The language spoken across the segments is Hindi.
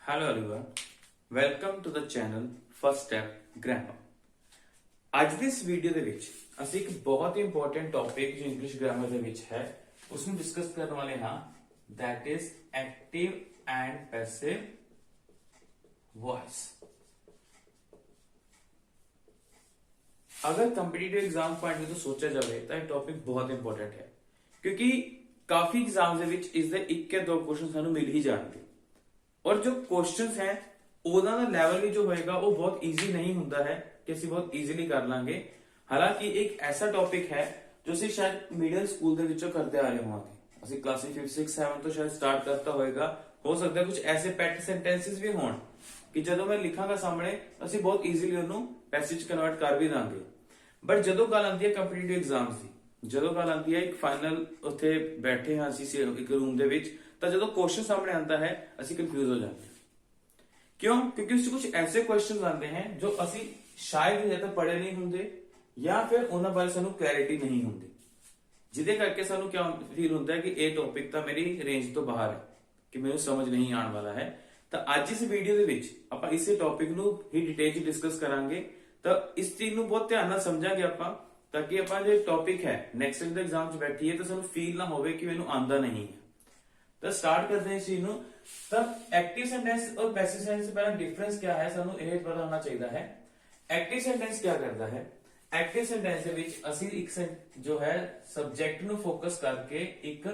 Hello everyone welcome to the channel first step grammar. ਅੱਜ ਦੀ ਇਸ ਵੀਡੀਓ ਦੇ ਵਿੱਚ ਅਸੀਂ ਇੱਕ ਬਹੁਤ ਹੀ ਇੰਪੋਰਟੈਂਟ ਟੌਪਿਕ ਜੋ ਇੰਗਲਿਸ਼ ਗ੍ਰਾਮਰ ਦੇ ਵਿੱਚ ਹੈ ਉਸ ਨੂੰ ਡਿਸਕਸ ਕਰਨ ਵਾਲੇ ਹਾਂ, that is active and passive voice। अगर कंपिटिटिव एग्जाम पॉइंट में तो सोचा जाए तो यह टॉपिक बहुत इंपॉर्टेंट है, क्योंकि काफी एग्जाम ਦੇ ਵਿੱਚ ਇਸ ਦੇ ਇੱਕ ਜਾਂ ਦੋ ਕੁਐਸਚਨ ਸਾਨੂੰ ਮਿਲ ਹੀ ਜਾਣਗੇ और जो क्वेश्चंस हैं ਉਹਦਾ ਦਾ ਲੈਵਲ ਵੀ ਜੋ ਹੋਏਗਾ ਉਹ ਬਹੁਤ ਈਜ਼ੀ ਨਹੀਂ ਹੁੰਦਾ ਹੈ ਕਿ ਅਸੀਂ ਬਹੁਤ ਈਜ਼ੀਲੀ ਕਰ ਲਾਂਗੇ। ਹਾਲਾਂਕਿ ਇੱਕ ਐਸਾ ਟੌਪਿਕ ਹੈ ਜੋ ਅਸੀਂ ਸ਼ਾਇਦ ਮਿਡਲ ਸਕੂਲ ਦੇ ਵਿੱਚੋਂ ਕਰਦੇ ਆ ਰਹੇ ਹੋਵਾਂਗੇ, ਅਸੀਂ ਕਲਾਸ 5 6 7 ਤੋਂ ਸ਼ਾਇਦ ਸਟਾਰਟ ਕਰਤਾ ਹੋਏਗਾ। ਹੋ ਸਕਦਾ ਕੁਝ ਐਸੇ ਪੈਟ ਸੈਂਟੈਂਸਸ ਵੀ ਹੋਣ ਕਿ ਜਦੋਂ ਮੈਂ ਲਿਖਾਂਗਾ ਸਾਹਮਣੇ ਅਸੀਂ ਬਹੁਤ ਈਜ਼ੀਲੀ ਉਹਨੂੰ ਪੈਸੇਜ ਕਨਵਰਟ ਕਰ ਵੀ ਦਾਂਗੇ। ਬਟ ਜਦੋਂ ਗੱਲ ਆਉਂਦੀ ਹੈ ਕੰਪੀਟੀਟਿਵ ਐਗਜ਼ਾਮਸ ਦੀ, ਜਦੋਂ ਗੱਲ ਆਉਂਦੀ ਹੈ ਇੱਕ ਫਾਈਨਲ ਉੱਥੇ ਬੈਠੇ ਹਾਂ ਅਸੀਂ ਇੱਕ ਰੂਮ ਦੇ ਵਿੱਚ, ਤਾਂ ਜਦੋਂ क्वेश्चन सामने आता है ਅਸੀਂ कंफ्यूज हो जाते हैं। क्यों? क्योंकि उससे कुछ ऐसे क्वेश्चन आते हैं जो ਅਸੀਂ ਸ਼ਾਇਦ ਹੀ ਤਾਂ ਪੜ੍ਹੇ ਨਹੀਂ ਹੁੰਦੇ ਜਾਂ ਫਿਰ ਉਹਨਾਂ ਬਾਰੇ ਸਾਨੂੰ ਕਲੈਰਿਟੀ ਨਹੀਂ ਹੁੰਦੀ, ਜਿਹਦੇ ਕਰਕੇ ਸਾਨੂੰ ਕਿਉਂ ਫੀਲ ਹੁੰਦਾ ਹੈ ਕਿ ਇਹ ਟੌਪਿਕ ਤਾਂ ਮੇਰੀ ਰੇਂਜ ਤੋਂ ਬਾਹਰ ਹੈ, ਕਿ ਮੈਨੂੰ ਸਮਝ ਨਹੀਂ ਆਉਣ ਵਾਲਾ ਹੈ। ਤਾਂ ਅੱਜ ਇਸ ਵੀਡੀਓ ਦੇ ਵਿੱਚ ਆਪਾਂ ਇਸੇ ਟੌਪਿਕ ਨੂੰ ਹੀ ਡਿਟੇਲ 'ਚ ਡਿਸਕਸ ਕਰਾਂਗੇ। ਤਾਂ ਇਸ ਚੀਜ਼ ਨੂੰ ਬਹੁਤ ਧਿਆਨ ਨਾਲ ਸਮਝਾਂਗੇ ਆਪਾਂ, ਤਾਂ ਕਿ ਆਪਾਂ ਜੋ ਟੌਪਿਕ ਹੈ ਨੈਕਸਟ ਦੇ ਐਗਜ਼ਾਮ 'ਚ ਬੈਠੀਏ ਤਾਂ ਸਾਨੂੰ ਫੀਲ ਨਾ ਹੋਵੇ ਕਿ ਮੈਨੂੰ ਆਉਂਦਾ नहीं है। तो स्टार्ट करते हैं इस चीज ਨੂੰ। ਤਾਂ एक्टिव सेंटेंस और पैसिव सेंटेंस पहला डिफरेंस क्या है ਸਾਨੂੰ ਇਹ ਪਤਾ ਹੋਣਾ ਚਾਹੀਦਾ ਹੈ। एक्टिव सेंटेंस क्या करता है? एक्टिव सेंटेंस ਦੇ ਵਿੱਚ ਅਸੀਂ ਇੱਕ ਜੋ ਹੈ ਸਬਜੈਕਟ ਨੂੰ ਫੋਕਸ ਕਰਕੇ ਇੱਕ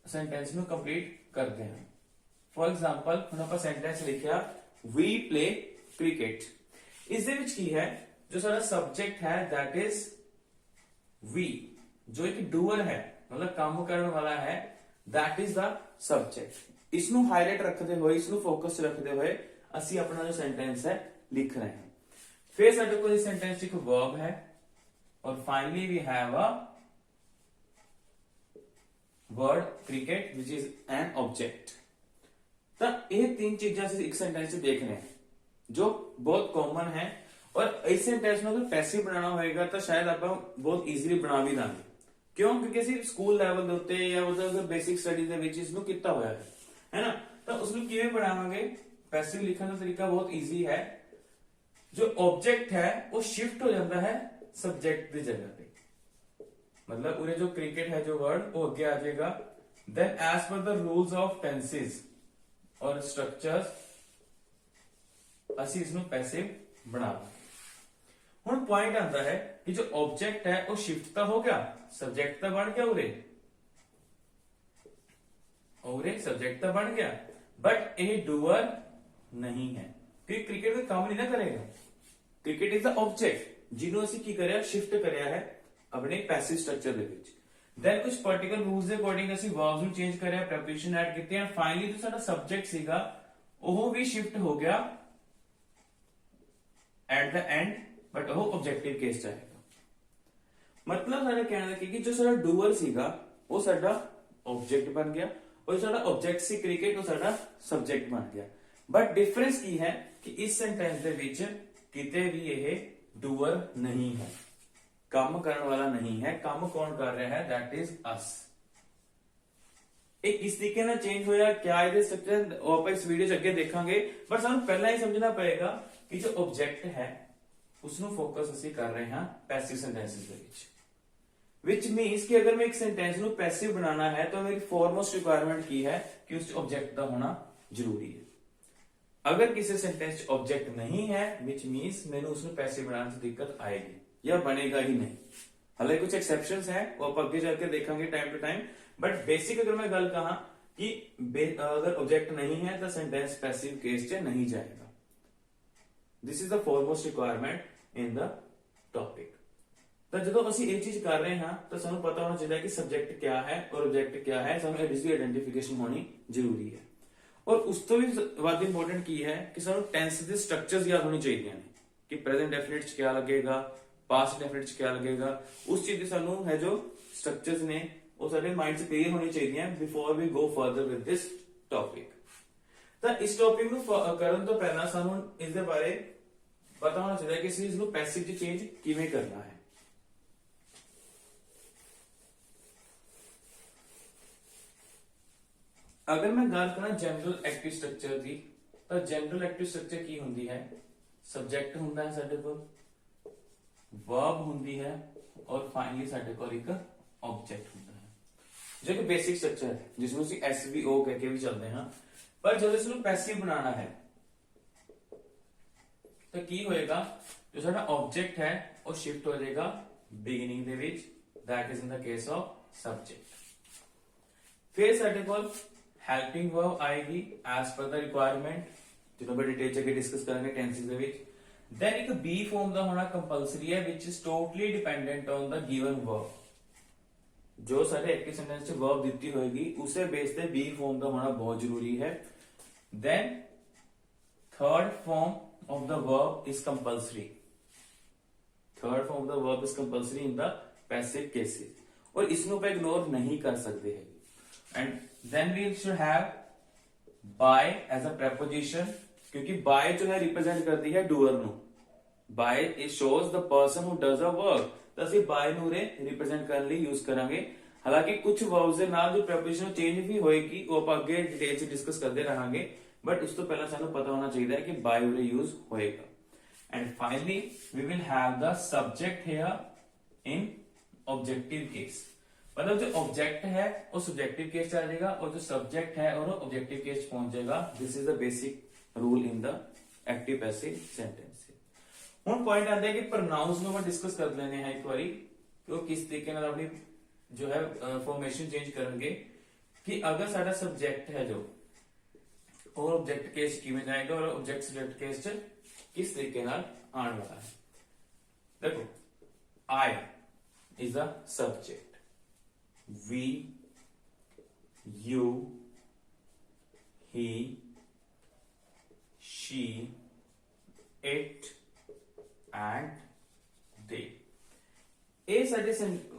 ਸੈਂਟੈਂਸ ਨੂੰ ਕੰਪਲੀਟ ਕਰਦੇ ਹਾਂ। ਫॉर एग्जांपल ਹੁਣ ਆਪਾਂ ਸੈਂਟੈਂਸ ਲਿਖਿਆ we play cricket। ਇਸ ਦੇ ਵਿੱਚ ਕੀ ਹੈ, ਜੋ ਸਾਡਾ ਸਬਜੈਕਟ ਹੈ that is we, ਜੋ ਇੱਕ ਡੂਅਰ ਹੈ मतलब ਕੰਮ ਕਰਨ ਵਾਲਾ ਹੈ, that is the subject। इसनू हाईलाइट रखते हुए, इसनू फोकस रखते हुए ਅਸੀਂ अपना जो सेंटेंस है लिख रहे हैं। फिर ਸਾਡੇ ਕੋਲ इस सेंटेंस एक वर्ब है और finally we have a word cricket which is an object। ਤਾਂ ਇਹ तीन चीजें ਅਸੀਂ एक सेंटेंस से देख रहे हैं जो बहुत कॉमन है, और इस सेंटेंस ਨੂੰ अगर पैसिव बनाना होएगा ਤਾਂ शायद ਆਪਾਂ बहुत इजीली बना भी ਦਾਂਗੇ। क्यों? क्योंकि ਅਸੀਂ ਸਕੂਲ ਲੈਵਲ ਦੇ ਉੱਤੇ ਜਾਂ ਉਹਦਾ ਬੇਸਿਕ ਸਟੱਡੀ ਦੇ ਵਿੱਚ ਇਸ ਨੂੰ ਕੀਤਾ ਹੋਇਆ ਹੈ ਨਾ। ਤਾਂ ਉਸ ਨੂੰ ਕਿਵੇਂ ਬਣਾਵਾਂਗੇ? ਪੈਸਿਵ ਲਿਖਣ ਦਾ ਤਰੀਕਾ ਬਹੁਤ ਈਜ਼ੀ ਹੈ। ਜੋ ਆਬਜੈਕਟ ਹੈ ਉਹ ਸ਼ਿਫਟ ਹੋ ਜਾਂਦਾ ਹੈ ਸਬਜੈਕਟ ਦੀ ਜਗ੍ਹਾ ਤੇ, मतलब उरे जो क्रिकेट है जो वर्ड वो आगे आ जाएगा। Then as per the rules of tenses और स्ट्रक्चर्स ਅਸੀਂ ਇਸ ਨੂੰ ਪੈਸਿਵ ਬਣਾਵਾਂਗੇ। ਹੁਣ ਪੁਆਇੰਟ ਆਉਂਦਾ ਹੈ कि जो ऑब्जेक्ट है वो शिफ्ट तो हो गया, सब्जेक्ट तो बन गया, उरे सब्जेक्ट तो बन गया, बट ये डूअर नहीं है क्योंकि क्रिकेट में काम नहीं ना करेगा। क्रिकेट इज द ऑब्जेक्ट जिन्हों ਅਸੀਂ ਕੀ ਕਰਿਆ, शिफ्ट ਕਰਿਆ ਹੈ ਆਪਣੇ ਪੈਸਿਵ ਸਟਰਕਚਰ ਦੇ ਵਿੱਚ। ਦੈਨ ਕੁਝ ਪਾਰਟੀਕਲ ਰੂਲਸ ਦੇ ਅਕੋਰਡਿੰਗ ਅਸੀਂ ਵਰਬਸ ਨੂੰ ਚੇਂਜ ਕਰਿਆ, ਪ੍ਰੈਪੋਜੀਸ਼ਨ ਐਡ ਕੀਤੇ ਐਂਡ ਫਾਈਨਲੀ ਜੋ ਸਾਡਾ ਸਬਜੈਕਟ ਸੀਗਾ ਉਹ ਵੀ शिफ्ट ਹੋ ਗਿਆ ਐਟ ਦ ਐਂਡ, ਬਟ ਉਹ ਆਬਜੈਕਟਿਵ ਕੇਸ ਚ ਆਏਗਾ। मतलब साडा कहना है कि जो साडा डूअर सीगा वो साडा ऑब्जेक्ट बन गया और जो साडा ऑब्जेक्ट सी क्रिकेट वो साडा सब्जेक्ट बन गया। बट डिफरेंस की है कि इस सेंटेंस दे विच किते भी ये डूअर नहीं है, काम करने वाला नहीं है। काम कौन कर रहा है? दैट इज अस। एक इस तरीके ना चेंज होया क्या ਇਹਦੇ स्ट्रक्चर ਉਹ ਆਪਾਂ ਇਸ ਵੀਡੀਓ 'ਚ ਅੱਗੇ ਦੇਖਾਂਗੇ, ਬਟ ਸਾਨੂੰ ਪਹਿਲਾਂ ਹੀ ਸਮਝਣਾ ਪਏਗਾ ਕਿ ਜੋ ਆਬਜੈਕਟ ਹੈ ਉਸ ਨੂੰ ਫੋਕਸ ਅਸੀਂ ਕਰ ਰਹੇ ਹਾਂ ਪੈਸਿਵ ਸੈਂਟੈਂਸਸ ਦੇ ਵਿੱਚ। which means कि अगर मैं एक सेंटेंस ਨੂੰ पैसिव बनाना है तो मेरी foremost requirement की है कि उस ऑब्जेक्ट का होना जरूरी है। अगर किसी सेंटेंस ऑब्जेक्ट नहीं है which means मैंने उसमें पैसिव बनाने से दिक्कत आएगी या बनेगा ही नहीं। हालांकि कुछ एक्सेप्शंस हैं वो आप आगे जाकर देखेंगे time to time, but basic अगर मैं गल कहा कि अगर ऑब्जेक्ट नहीं है तो सेंटेंस पैसिव केस च नहीं जाएगा। This is the foremost requirement in the topic। ਤਾਂ ਜਦੋਂ ਅਸੀਂ ਇਹ ਚੀਜ਼ ਕਰ ਰਹੇ ਹਾਂ ਤਾਂ ਸਾਨੂੰ ਪਤਾ ਹੋਣਾ ਚਾਹੀਦਾ ਕਿ ਸਬਜੈਕਟ ਕੀ ਹੈ ਔਰ ਆਬਜੈਕਟ ਕੀ ਹੈ, ਸਾਨੂੰ ਇਸ ਦੀ ਆਇਡੈਂਟੀਫਿਕੇਸ਼ਨ ਹੋਣੀ ਜ਼ਰੂਰੀ ਹੈ। ਔਰ ਉਸ ਤੋਂ ਵੀ ਵੱਧ ਇੰਪੋਰਟੈਂਟ ਕੀ ਹੈ ਕਿ ਸਾਨੂੰ ਟੈਂਸ ਦੇ ਸਟਰਕਚਰਸ ਯਾਦ ਹੋਣੀ ਚਾਹੀਦੀਆਂ ਨੇ ਕਿ ਪ੍ਰੈਜ਼ੈਂਟ ਡੈਫਿਨਿਟ ਚ ਕੀ ਲੱਗੇਗਾ, ਪਾਸਟ ਡੈਫਿਨਿਟ ਚ ਕੀ ਲੱਗੇਗਾ। ਉਸ ਚੀਜ਼ ਦੀ ਸਾਨੂੰ ਹੈ ਜੋ ਸਟਰਕਚਰਸ ਨੇ ਉਹ ਸਾਡੇ ਮਾਈਂਡ 'ਚ ਕਲੀਅਰ ਹੋਣੀ ਚਾਹੀਦੀਆਂ before we go further with this topic. ਤਾਂ ਇਸ ਟੌਪਿਕ ਨੂੰ ਕਰਨ ਤੋਂ ਪਹਿਲਾਂ ਸਾਨੂੰ ਇਸ ਦੇ ਬਾਰੇ ਪਤਾ ਹੋਣਾ ਚਾਹੀਦਾ ਕਿ ਅਸੀਂ ਇਸ ਨੂੰ ਪੈਸਿਵ 'ਚ ਚੇਂਜ ਕਿਵੇਂ ਕਰਨਾ ਹੈ। अगर मैं गल करा जनरल एक्टिव स्ट्रक्चर की, तो जनरल एक्टिव स्ट्रक्चर की हुंदी है, सब्जेक्ट हुंदा है साडे कोल, वर्ब हुंदी है और फाइनली साडे कोल एक ऑब्जेक्ट हुंदा है, जो कि बेसिक स्ट्रक्चर है जिसमें ਅਸੀਂ SVO कह के भी चलते हैं। पर जब इसमें पैसिव बनाना है तो की होएगा, जो साडा ऑब्जेक्ट है वो शिफ्ट हो जाएगा beginning they which, that is in the case of subject. फिर साडे कोल हेल्पिंग वर्ब आएगी एज पर द रिक्वायरमेंट, जो हम डिटेल च डिस्कस करेंगे टेंसेस दे विच। देन एक बी फॉर्म का होना कंपलसरी है which is totally dependent on the given verb, जो सारे एक्टिव सेंटेंस च वर्ब दी होगी उसे बेस पे बी फॉर्म का होना बहुत जरूरी है। Then third form of the verb is compulsory, third form of the verb is compulsory in the passive cases, और इसमें आप इग्नोर नहीं कर सकते हैं। And then we should have by as a preposition, क्योंकि बाय जो है रिप्रेजेंट करती है डूअर नु, by it shows the person who does a work, तो ਅਸੀਂ ਬਾय ਨੂੰ ਰੇ ਰਿਪਰੈਜ਼ੈਂਟ ਕਰਨ ਲਈ ਯੂਜ਼ ਕਰਾਂਗੇ। ਹਾਲਾਂਕਿ ਕੁਝ ਵਰਬਸ ਦੇ ਨਾਲ ਜੋ ਪ੍ਰੈਪੋਜੀਸ਼ਨ ਚੇਂਜ ਵੀ ਹੋਏਗੀ ਉਹ ਆਪਾਂ ਅੱਗੇ ਡਿਟੇਲ ਚ ਡਿਸਕਸ ਕਰਦੇ ਰਹਾਂਗੇ, ਬਟ ਉਸ ਤੋਂ ਪਹਿਲਾਂ ਸਾਨੂੰ ਪਤਾ ਹੋਣਾ ਚਾਹੀਦਾ ਹੈ ਕਿ ਬਾय ਉਰੇ ਯੂਜ਼ ਹੋਏਗਾ। And finally we will have the subject here in objective case, मतलब जो ऑब्जेक्ट है वो सब्जेक्टिव केस आ जाएगा और जो सब्जेक्ट है और वो ऑब्जेक्टिव केस पहुंच जाएगा। This is the basic rule in the active passive sentence. ਹੁਣ पॉइंट आता है कि प्रोनाउंस ਨੂੰ ਆਪਾਂ डिस्कस कर लेने हैं एक बारी कि वो किस तरीके ਨਾਲ अपनी जो है फॉर्मेशन चेंज करेंगे, कि अगर साडा सब्जेक्ट है जो और ऑब्जेक्ट केस किवें जाएगा और ऑब्जेक्ट सब्जेक्ट केस च किस तरीके ਨਾਲ आने वाला है। देखो I is a subject, we, you, he, she, it and they, ये साडे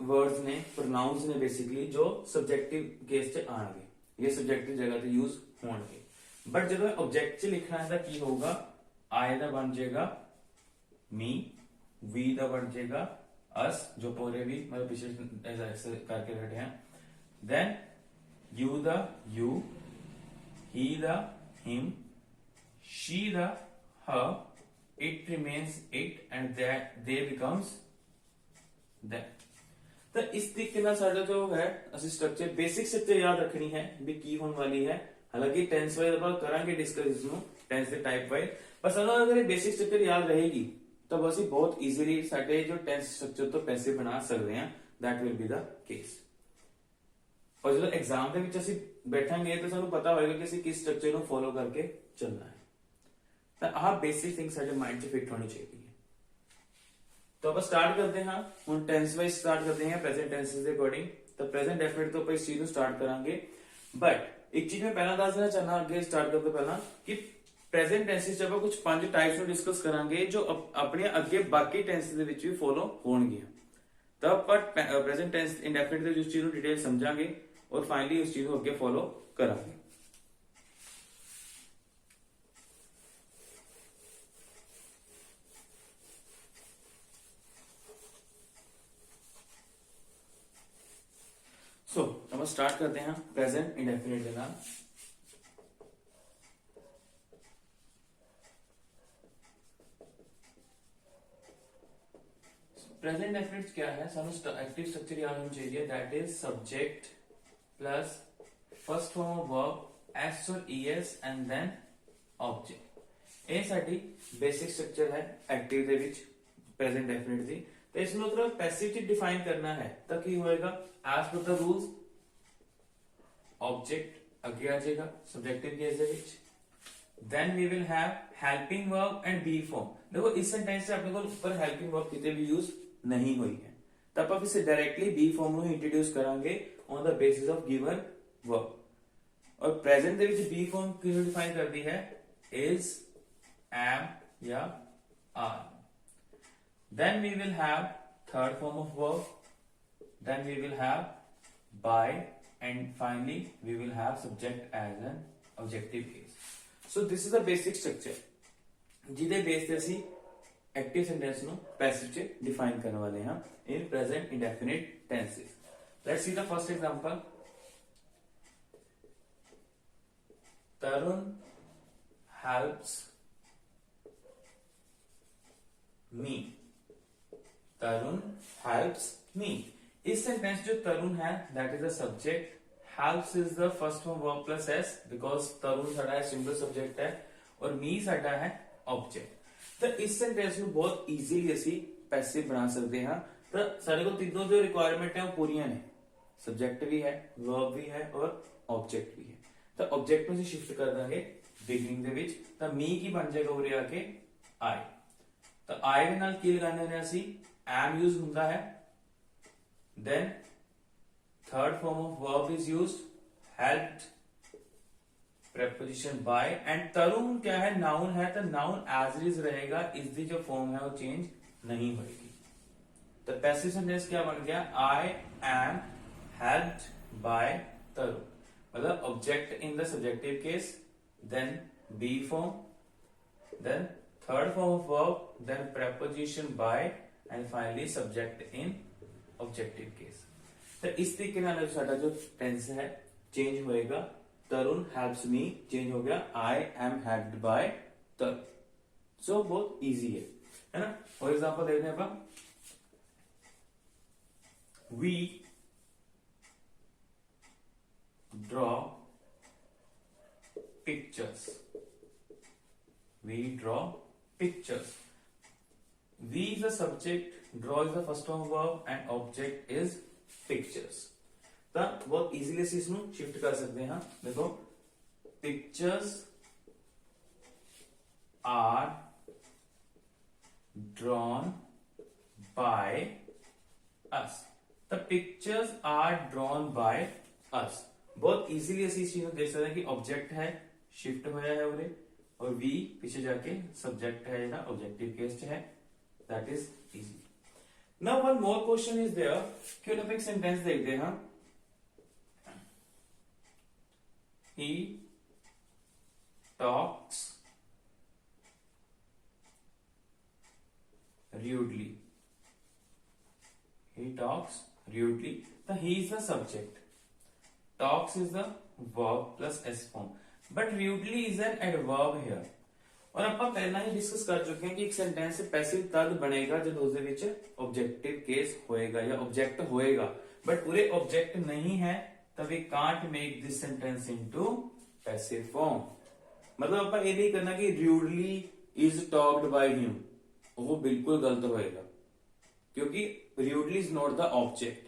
वर्ड्स ने प्रोनाउंस ने बेसिकली जो सब्जेक्टिव केस च आएंगे, ये सब्जेक्टिव जगह ते यूज होंगे। बट जब ऑब्जेक्ट च लिखना है तो की होगा, आई दा बन जाएगा मी, वी दा बन जाएगा अस, जो पूरे भी मतलब पिछले करके बैठे हैं। देन यू दा यू, ही दा हिम, शी दा हर, it remains it, and that they becomes that। तो इस तरीके ਨਾਲ ਸਾਡਾ जो है ਅਸੀਂ स्ट्रक्चर बेसिक स्ट्रक्चर याद रखनी है भी की होने वाली है। हालांकि टेंस वाइज ਆਪਾਂ ਕਰਾਂਗੇ डिस्कस इसਨੂੰ टेंस ਦੇ टाइप वाइज, पर ਸਾਨੂੰ अगर बेसिक स्ट्रक्चर याद रहेगी तो ਅਸੀਂ बहुत इजीली ਸਾਡੇ जो टेंस स्ट्रक्चर ਤੋਂ ਪੈਸੇ ਬਣਾ ਸਕਦੇ ਹਾਂ। that will be the case। और ਜਦੋਂ एग्जाम ਦੇ ਵਿੱਚ ਅਸੀਂ ਬੈਠਾਂਗੇ ਤਾਂ ਸਾਨੂੰ ਪਤਾ ਹੋਏਗਾ ਕਿ ਅਸੀਂ ਕਿਸ स्ट्रक्चर ਨੂੰ ਫੋਲੋ ਕਰਕੇ ਚੱਲਣਾ है। तो आ बेसिक थिंग साडे माइंड च फिट होनी चाहिए। तो आप स्टार्ट करते हैं हुन टेंस वाइज स्टार्ट करते हैं प्रेजेंट टेंसेस के अकॉर्डिंग। तो प्रेजेंट डेफिनेट तो आप इस चीज को स्टार्ट करेंगे, बट एक चीज मैं पहला दस देना चाहना आगे स्टार्ट करते पहला कि प्रेजेंट टेंसेस जब कुछ 5 टाइप्स ਨੂੰ डिस्कस करांगे जो अपने अगे बाकी टेंसेस ਦੇ ਵਿੱਚ ਵੀ फॉलो होणगे। तो आप प्रेजेंट टेंस इंडेफिनिट ਦੇ उस चीज ਨੂੰ डिटेल समझांगे और फाइनली उस चीज को अगे फॉलो करांगे। सो अब स्टार्ट करते हैं प्रेजेंट इंडेफिनिट के नाम। प्रेजेंट इंडेफिनिट क्या है, सानू एक्टिव स्ट्रक्चर याद होना चाहिए, that is subject plus first form of verb S और ईएस एंड देन ऑब्जेक्ट। ये साडी बेसिक स्ट्रक्चर है एक्टिव दे विच प्रेजेंट इंडेफिनिट दी। तो इसमें मतलब पैसिव च डिफाइन करना है तो की होएगा, as per the rules object अगे आ जाएगा सब्जेक्टिव केस दे विच। Then we will have helping verb and be form. देखो इस सेंटेंस से अपने को ऊपर हेल्पिंग वर्ब किते भी यूज नहीं हुई है, तब आप इसे डायरेक्टली बी फॉर्म में इंट्रोड्यूस करांगे on the basis of given verb. और प्रेजेंट दे विच बी फॉर्म किसे डिफाइन कर दी है, इज, एम या are. Then we will have third form of verb, then we will have by, and finally we will have subject as an objective case। So this is the basic structure जिदे बेस ते असी एक्टिव सेंटेंस नु पैसिव च डिफाइन करने वाले हैं in present indefinite tenses। Let's see the first example। Tarun helps me. Tarun helps me. इस सेंटेंस जो तरुण है that is the subject, helps is the first form verb plus S because Tarun साडा है सिंगल सब्जेक्ट है और मी साडा है ऑब्जेक्ट। तो इस सेंटेंस ਨੂੰ ਬਹੁਤ ਈਜ਼ੀਲੀ ਅਸੀਂ ਪੈਸਿਵ ਬਣਾ ਸਕਦੇ ਹਾਂ। ਤਾਂ ਸਾਡੇ ਕੋਲ ਤਿੰਨੋਂ ਜੋ ਰਿਕੁਆਇਰਮੈਂਟ ਹੈ ਉਹ ਪੂਰੀਆਂ ਨੇ, ਸਬਜੈਕਟ ਵੀ ਹੈ, ਵਰਬ ਵੀ ਹੈ ਔਰ ਆਬਜੈਕਟ ਵੀ ਹੈ। ਤਾਂ ਆਬਜੈਕਟ ਨੂੰ ਅਸੀਂ ਸ਼ਿਫਟ ਕਰ ਦਾਂਗੇ ਬਿਗਨਿੰਗ ਦੇ ਵਿੱਚ, ਤਾਂ ਮੀ ਕੀ ਬਣ ਜਾਏਗਾ ਉਰੇ ਆ ਕੇ ਆਈ। ਤਾਂ ਆਈ ਦੇ ਨਾਲ ਕੀ ਲਗਾਣੇ ਨੇ ਅਸੀਂ, ਐਮ ਯੂਜ਼ ਹੁੰਦਾ ਹੈ, then third form of verb is used, helped, preposition by, and tarun क्या है, noun है, तो noun as it is रहेगा, इसकी जो form है वो change नहीं होगी। तो passive sentence क्या बन गया, I am helped by tarun, मतलब object in the subjective case, then be form, then third form of verb, then preposition by, and finally subject in objective case. तो इस तरीके नाल साडा जो टेंस है चेंज होएगा, तरुण हेल्प्स मी चेंज हो गया I am helped by Tarun. So बहुत इजी है ना। फॉर एग्जांपल देखते हैं अपन, we draw pictures, we draw pictures. We is the subject, draw is the first form verb and object is pictures। तो बहुत इजीली से इसमें शिफ्ट कर सकते हैं। देखो, pictures are drawn by us। The pictures are drawn by us। बहुत इजीली ऐसी चीज देख सकते हैं कि ऑब्जेक्ट है, शिफ्ट होया है उरे, और वी पीछे जाके सब्जेक्ट है ना, ऑब्जेक्टिव केस है। That is easy। Now one more question is there, क्यों ना एक सेंटेंस देखते हैं। He talks rudely। He talks rudely। तो he is the subject, talks is the verb plus s form, but rudely is an adverb here। और ਆਪਾਂ ਪਹਿਲਾਂ ਹੀ ਡਿਸਕਸ ਕਰ ਚੁੱਕੇ ਹਾਂ ਕਿ ਇੱਕ ਸੈਂਟੈਂਸ ਪੈਸਿਵ ਤਦ ਬਣੇਗਾ ਜਦੋਂ ਉਸ ਦੇ ਵਿੱਚ ਆਬਜੈਕਟਿਵ ਕੇਸ ਹੋਏਗਾ ਜਾਂ ਆਬਜੈਕਟ ਹੋਏਗਾ, ਬਟ ਪੂਰੇ ਆਬਜੈਕਟ ਨਹੀਂ ਹੈ ਤਾਂ ਵੀ can't make this sentence into passive form. ਮਤਲਬ ਆਪਾਂ ਇਹ ਨਹੀਂ ਕਰਨਾ ਕਿ ਰਿਊਡਲੀ ਇਜ਼ ਟਾਕਡ ਬਾਈ ਹਿਮ, ਉਹ ਬਿਲਕੁਲ ਗਲਤ ਹੋਏਗਾ ਕਿਉਂਕਿ rudely is not the object,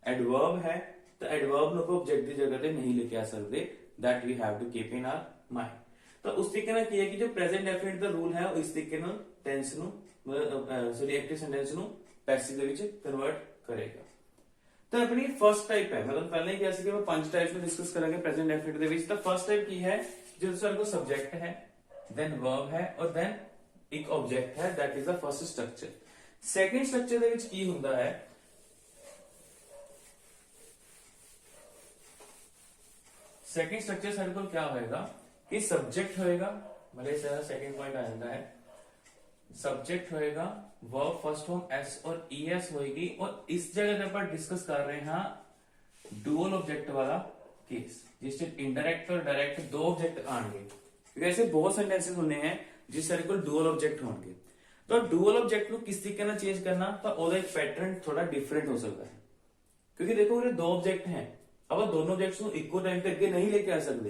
adverb ਹੈ ਤਾਂ ਐਡਵਰਬ ਨੂੰ ਆਪਾਂ ਆਬਜੈਕਟ ਦੀ ਜਗ੍ਹਾ ਤੇ ਨਹੀਂ ਲੈ ਕੇ ਆ ਸਕਦੇ। That we have to keep in our mind. तो उस तरीके ਨਾਲ ਕੀ ਹੈ ਕਿ ਜੋ ਪ੍ਰੈਜ਼ੈਂਟ ਡੈਫੀਨਿਟ ਦਾ ਰੂਲ ਹੈ ਉਹ ਇਸ ਤਰੀਕੇ ਨਾਲ ਟੈਂਸ ਨੂੰ ਸੌਰੀ ਐਕਟਿਵ ਸੈਂਟੈਂਸ ਨੂੰ ਪੈਸਿਵ ਦੇ ਵਿੱਚ ਕਨਵਰਟ ਕਰੇਗਾ। ਤਾਂ ਆਪਣੀ ਫਰਸਟ ਟਾਈਪ ਹੈ, ਮਤਲਬ ਪਹਿਲਾਂ ਹੀ ਕਿਹਾ ਸੀ ਕਿ ਆਪਾਂ ਪੰਜ ਟਾਈਪਸ ਨੂੰ ਡਿਸਕਸ ਕਰਾਂਗੇ ਪ੍ਰੈਜ਼ੈਂਟ ਡੈਫਿਨਿਟ ਦੇ ਵਿੱਚ। ਤਾਂ ਫਰਸਟ ਟਾਈਪ ਕੀ ਹੈ, ਜਦੋਂ ਸਾਡੇ ਕੋਲ ਸਬਜੈਕਟ ਹੈ, ਦੈਨ ਵਰਬ ਹੈ ਔਰ ਦੈਨ ਇੱਕ ਆਬਜੈਕਟ ਹੈ, that is the first structure. Second structure ਦੇ ਵਿੱਚ ਕੀ ਹੁੰਦਾ ਹੈ, सेकंड स्ट्रक्चर सारे को क्या होएगा कि सब्जेक्ट होएगा, भले से सेकंड पॉइंट आ जाता है, सब्जेक्ट होएगा, वर्ब फर्स्ट फॉर्म एस और ईएस होएगी, और इस जगह पे अपन डिस्कस कर रहे हैं डुअल ऑब्जेक्ट वाला केस, जिससे इनडायरेक्ट और डायरेक्ट दो ऑब्जेक्ट आएंगे, क्योंकि ऐसे बहुत सेंटेंसेस होने हैं जिस सारे को डुअल ऑब्जेक्ट होंगे। तो डुअल ऑब्जेक्ट को किस तरीके ना चेंज करना, तो ਉਹਦਾ एक पैटर्न थोड़ा डिफरेंट हो सकता है, क्योंकि देखो ये दो ऑब्जेक्ट हैं, अब दोनों ऑब्जेक्ट्स को इक्वल टाइम पे अगे नहीं लेके आ सकते,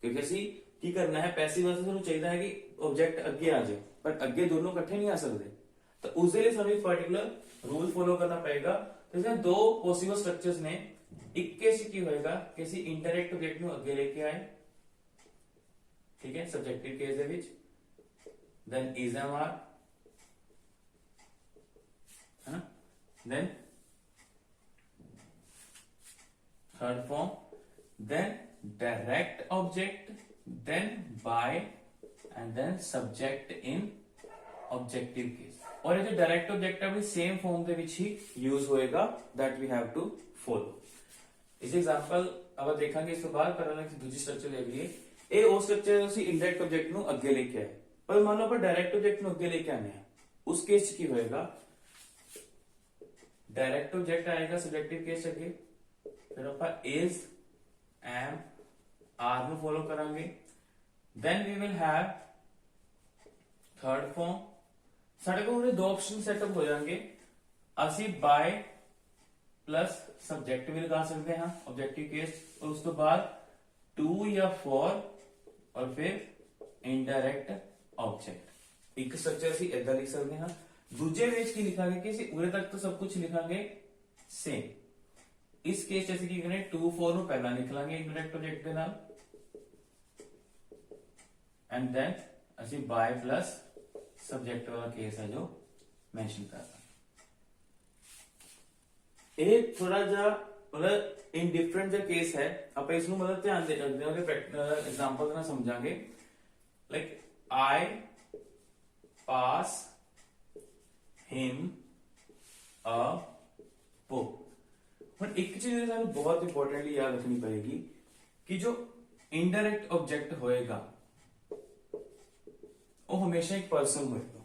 क्योंकि ਅਸੀਂ ਕੀ करना है, पैसिव वास्ते ਸਾਨੂੰ ਚਾਹੀਦਾ है कि ऑब्जेक्ट अगे आ जाए, पर अगे दोनों इकट्ठे नहीं आ सकते। तो उसके लिए ਸਾਨੂੰ एक पर्टिकुलर रूल फॉलो करना पड़ेगा। तो इसमें दो पॉसिबल स्ट्रक्चर्स ने, एक केस की होएगा कि ਅਸੀਂ इंडायरेक्ट ऑब्जेक्ट ਨੂੰ ਅੱਗੇ ਲੈ ਕੇ ਆਏ, ठीक है, सब्जेक्टिव केस ਦੇ ਵਿੱਚ, देन इज एम आर है ना, then third form, then direct object, then by, and then subject in objective case। और ये जो डायरेक्ट ऑब्जेक्ट है वो सेम फॉर्म ਦੇ ਵਿੱਚ ਹੀ यूज होएगा, that we have to follow। इस एग्जांपल अब देखेंगे, इस ਤੋਂ ਬਾਅਦ ਪਹਿਲਾਂ ਇੱਕ ਦੂਜੀ ਸਟਰਕਚਰ ਦੇਖ ਲਈਏ। ਇਹ ਉਹ ਸਟਰਕਚਰ ਅਸੀਂ ਇਨਡਾਇਰੈਕਟ ਆਬਜੈਕਟ ਨੂੰ ਅੱਗੇ ਲੈ ਕੇ ਆਏ, ਪਰ ਮੰਨ ਲਓ ਆਪਾਂ ਡਾਇਰੈਕਟ ਆਬਜੈਕਟ ਨੂੰ ਅੱਗੇ ਲੈ ਕੇ ਆਨੇ ਆ, ਉਸ ਕੇਸ 'ਚ ਕੀ ਹੋਏਗਾ, डायरेक्ट ऑब्जेक्ट आएगा सब्जेक्टिव केस ਅੱਗੇ, फिर आप इज एम आर ਨੂੰ फॉलो करांगे, then we will have third form. साडे कोल दो ऑप्शन सेटअप हो जाएंगे, ਅਸੀਂ बाय प्लस सब्जेक्ट भी लगा सकते हैं ऑब्जेक्टिव केस, और उसके बाद टू या फॉर और फिर इनडायरेक्ट ऑब्जेक्ट। एक स्ट्रक्चर ਅਸੀਂ ਇਦਾਂ ਲਿਖ ਸਕਦੇ ਹਾਂ। ਦੂਜੇ ਵਿੱਚ ਕੀ ਲਿਖਾਂਗੇ ਕਿ ਅਸੀਂ ਉਰੇ ਤੱਕ ਤਾਂ ਸਭ ਕੁਝ ਲਿਖਾਂਗੇ ਸੇਮ। ਇਸ ਕੇਸ 'ਚ ਅਸੀਂ ਕੀ ਕਰਾਂਗੇ, ਟੂ ਫॉर ਨੂੰ ਪਹਿਲਾਂ ਲਿਖ ਲਾਂਗੇ ਇਨਡਾਇਰੈਕਟ ਆਬਜੈਕਟ ਦੇ ਨਾਲ, ਐਂਡ ਦੈਨ ਅਸੀਂ ਬਾय प्लस सब्जेक्ट वाला केस है जो मेंशन करना। ਇਹ ਥੋੜਾ ਜਿਹਾ मतलब इनडिफरेंट जो केस है, आप इसमें मतलब ध्यान दे एग्जांपल ना समझांगे। Like I pass him a book. ਹੁਣ ਇੱਕ ਚੀਜ਼ ਸਾਨੂੰ ਬਹੁਤ ਇੰਪੋਰਟੈਂਟਲੀ ਯਾਦ ਰੱਖਣੀ ਪਏਗੀ ਕਿ ਜੋ ਇਨਡਾਇਰੈਕਟ ਆਬਜੈਕਟ ਹੋਏਗਾ ਉਹ ਹਮੇਸ਼ਾ ਇੱਕ ਪਰਸਨ ਹੋਏਗਾ।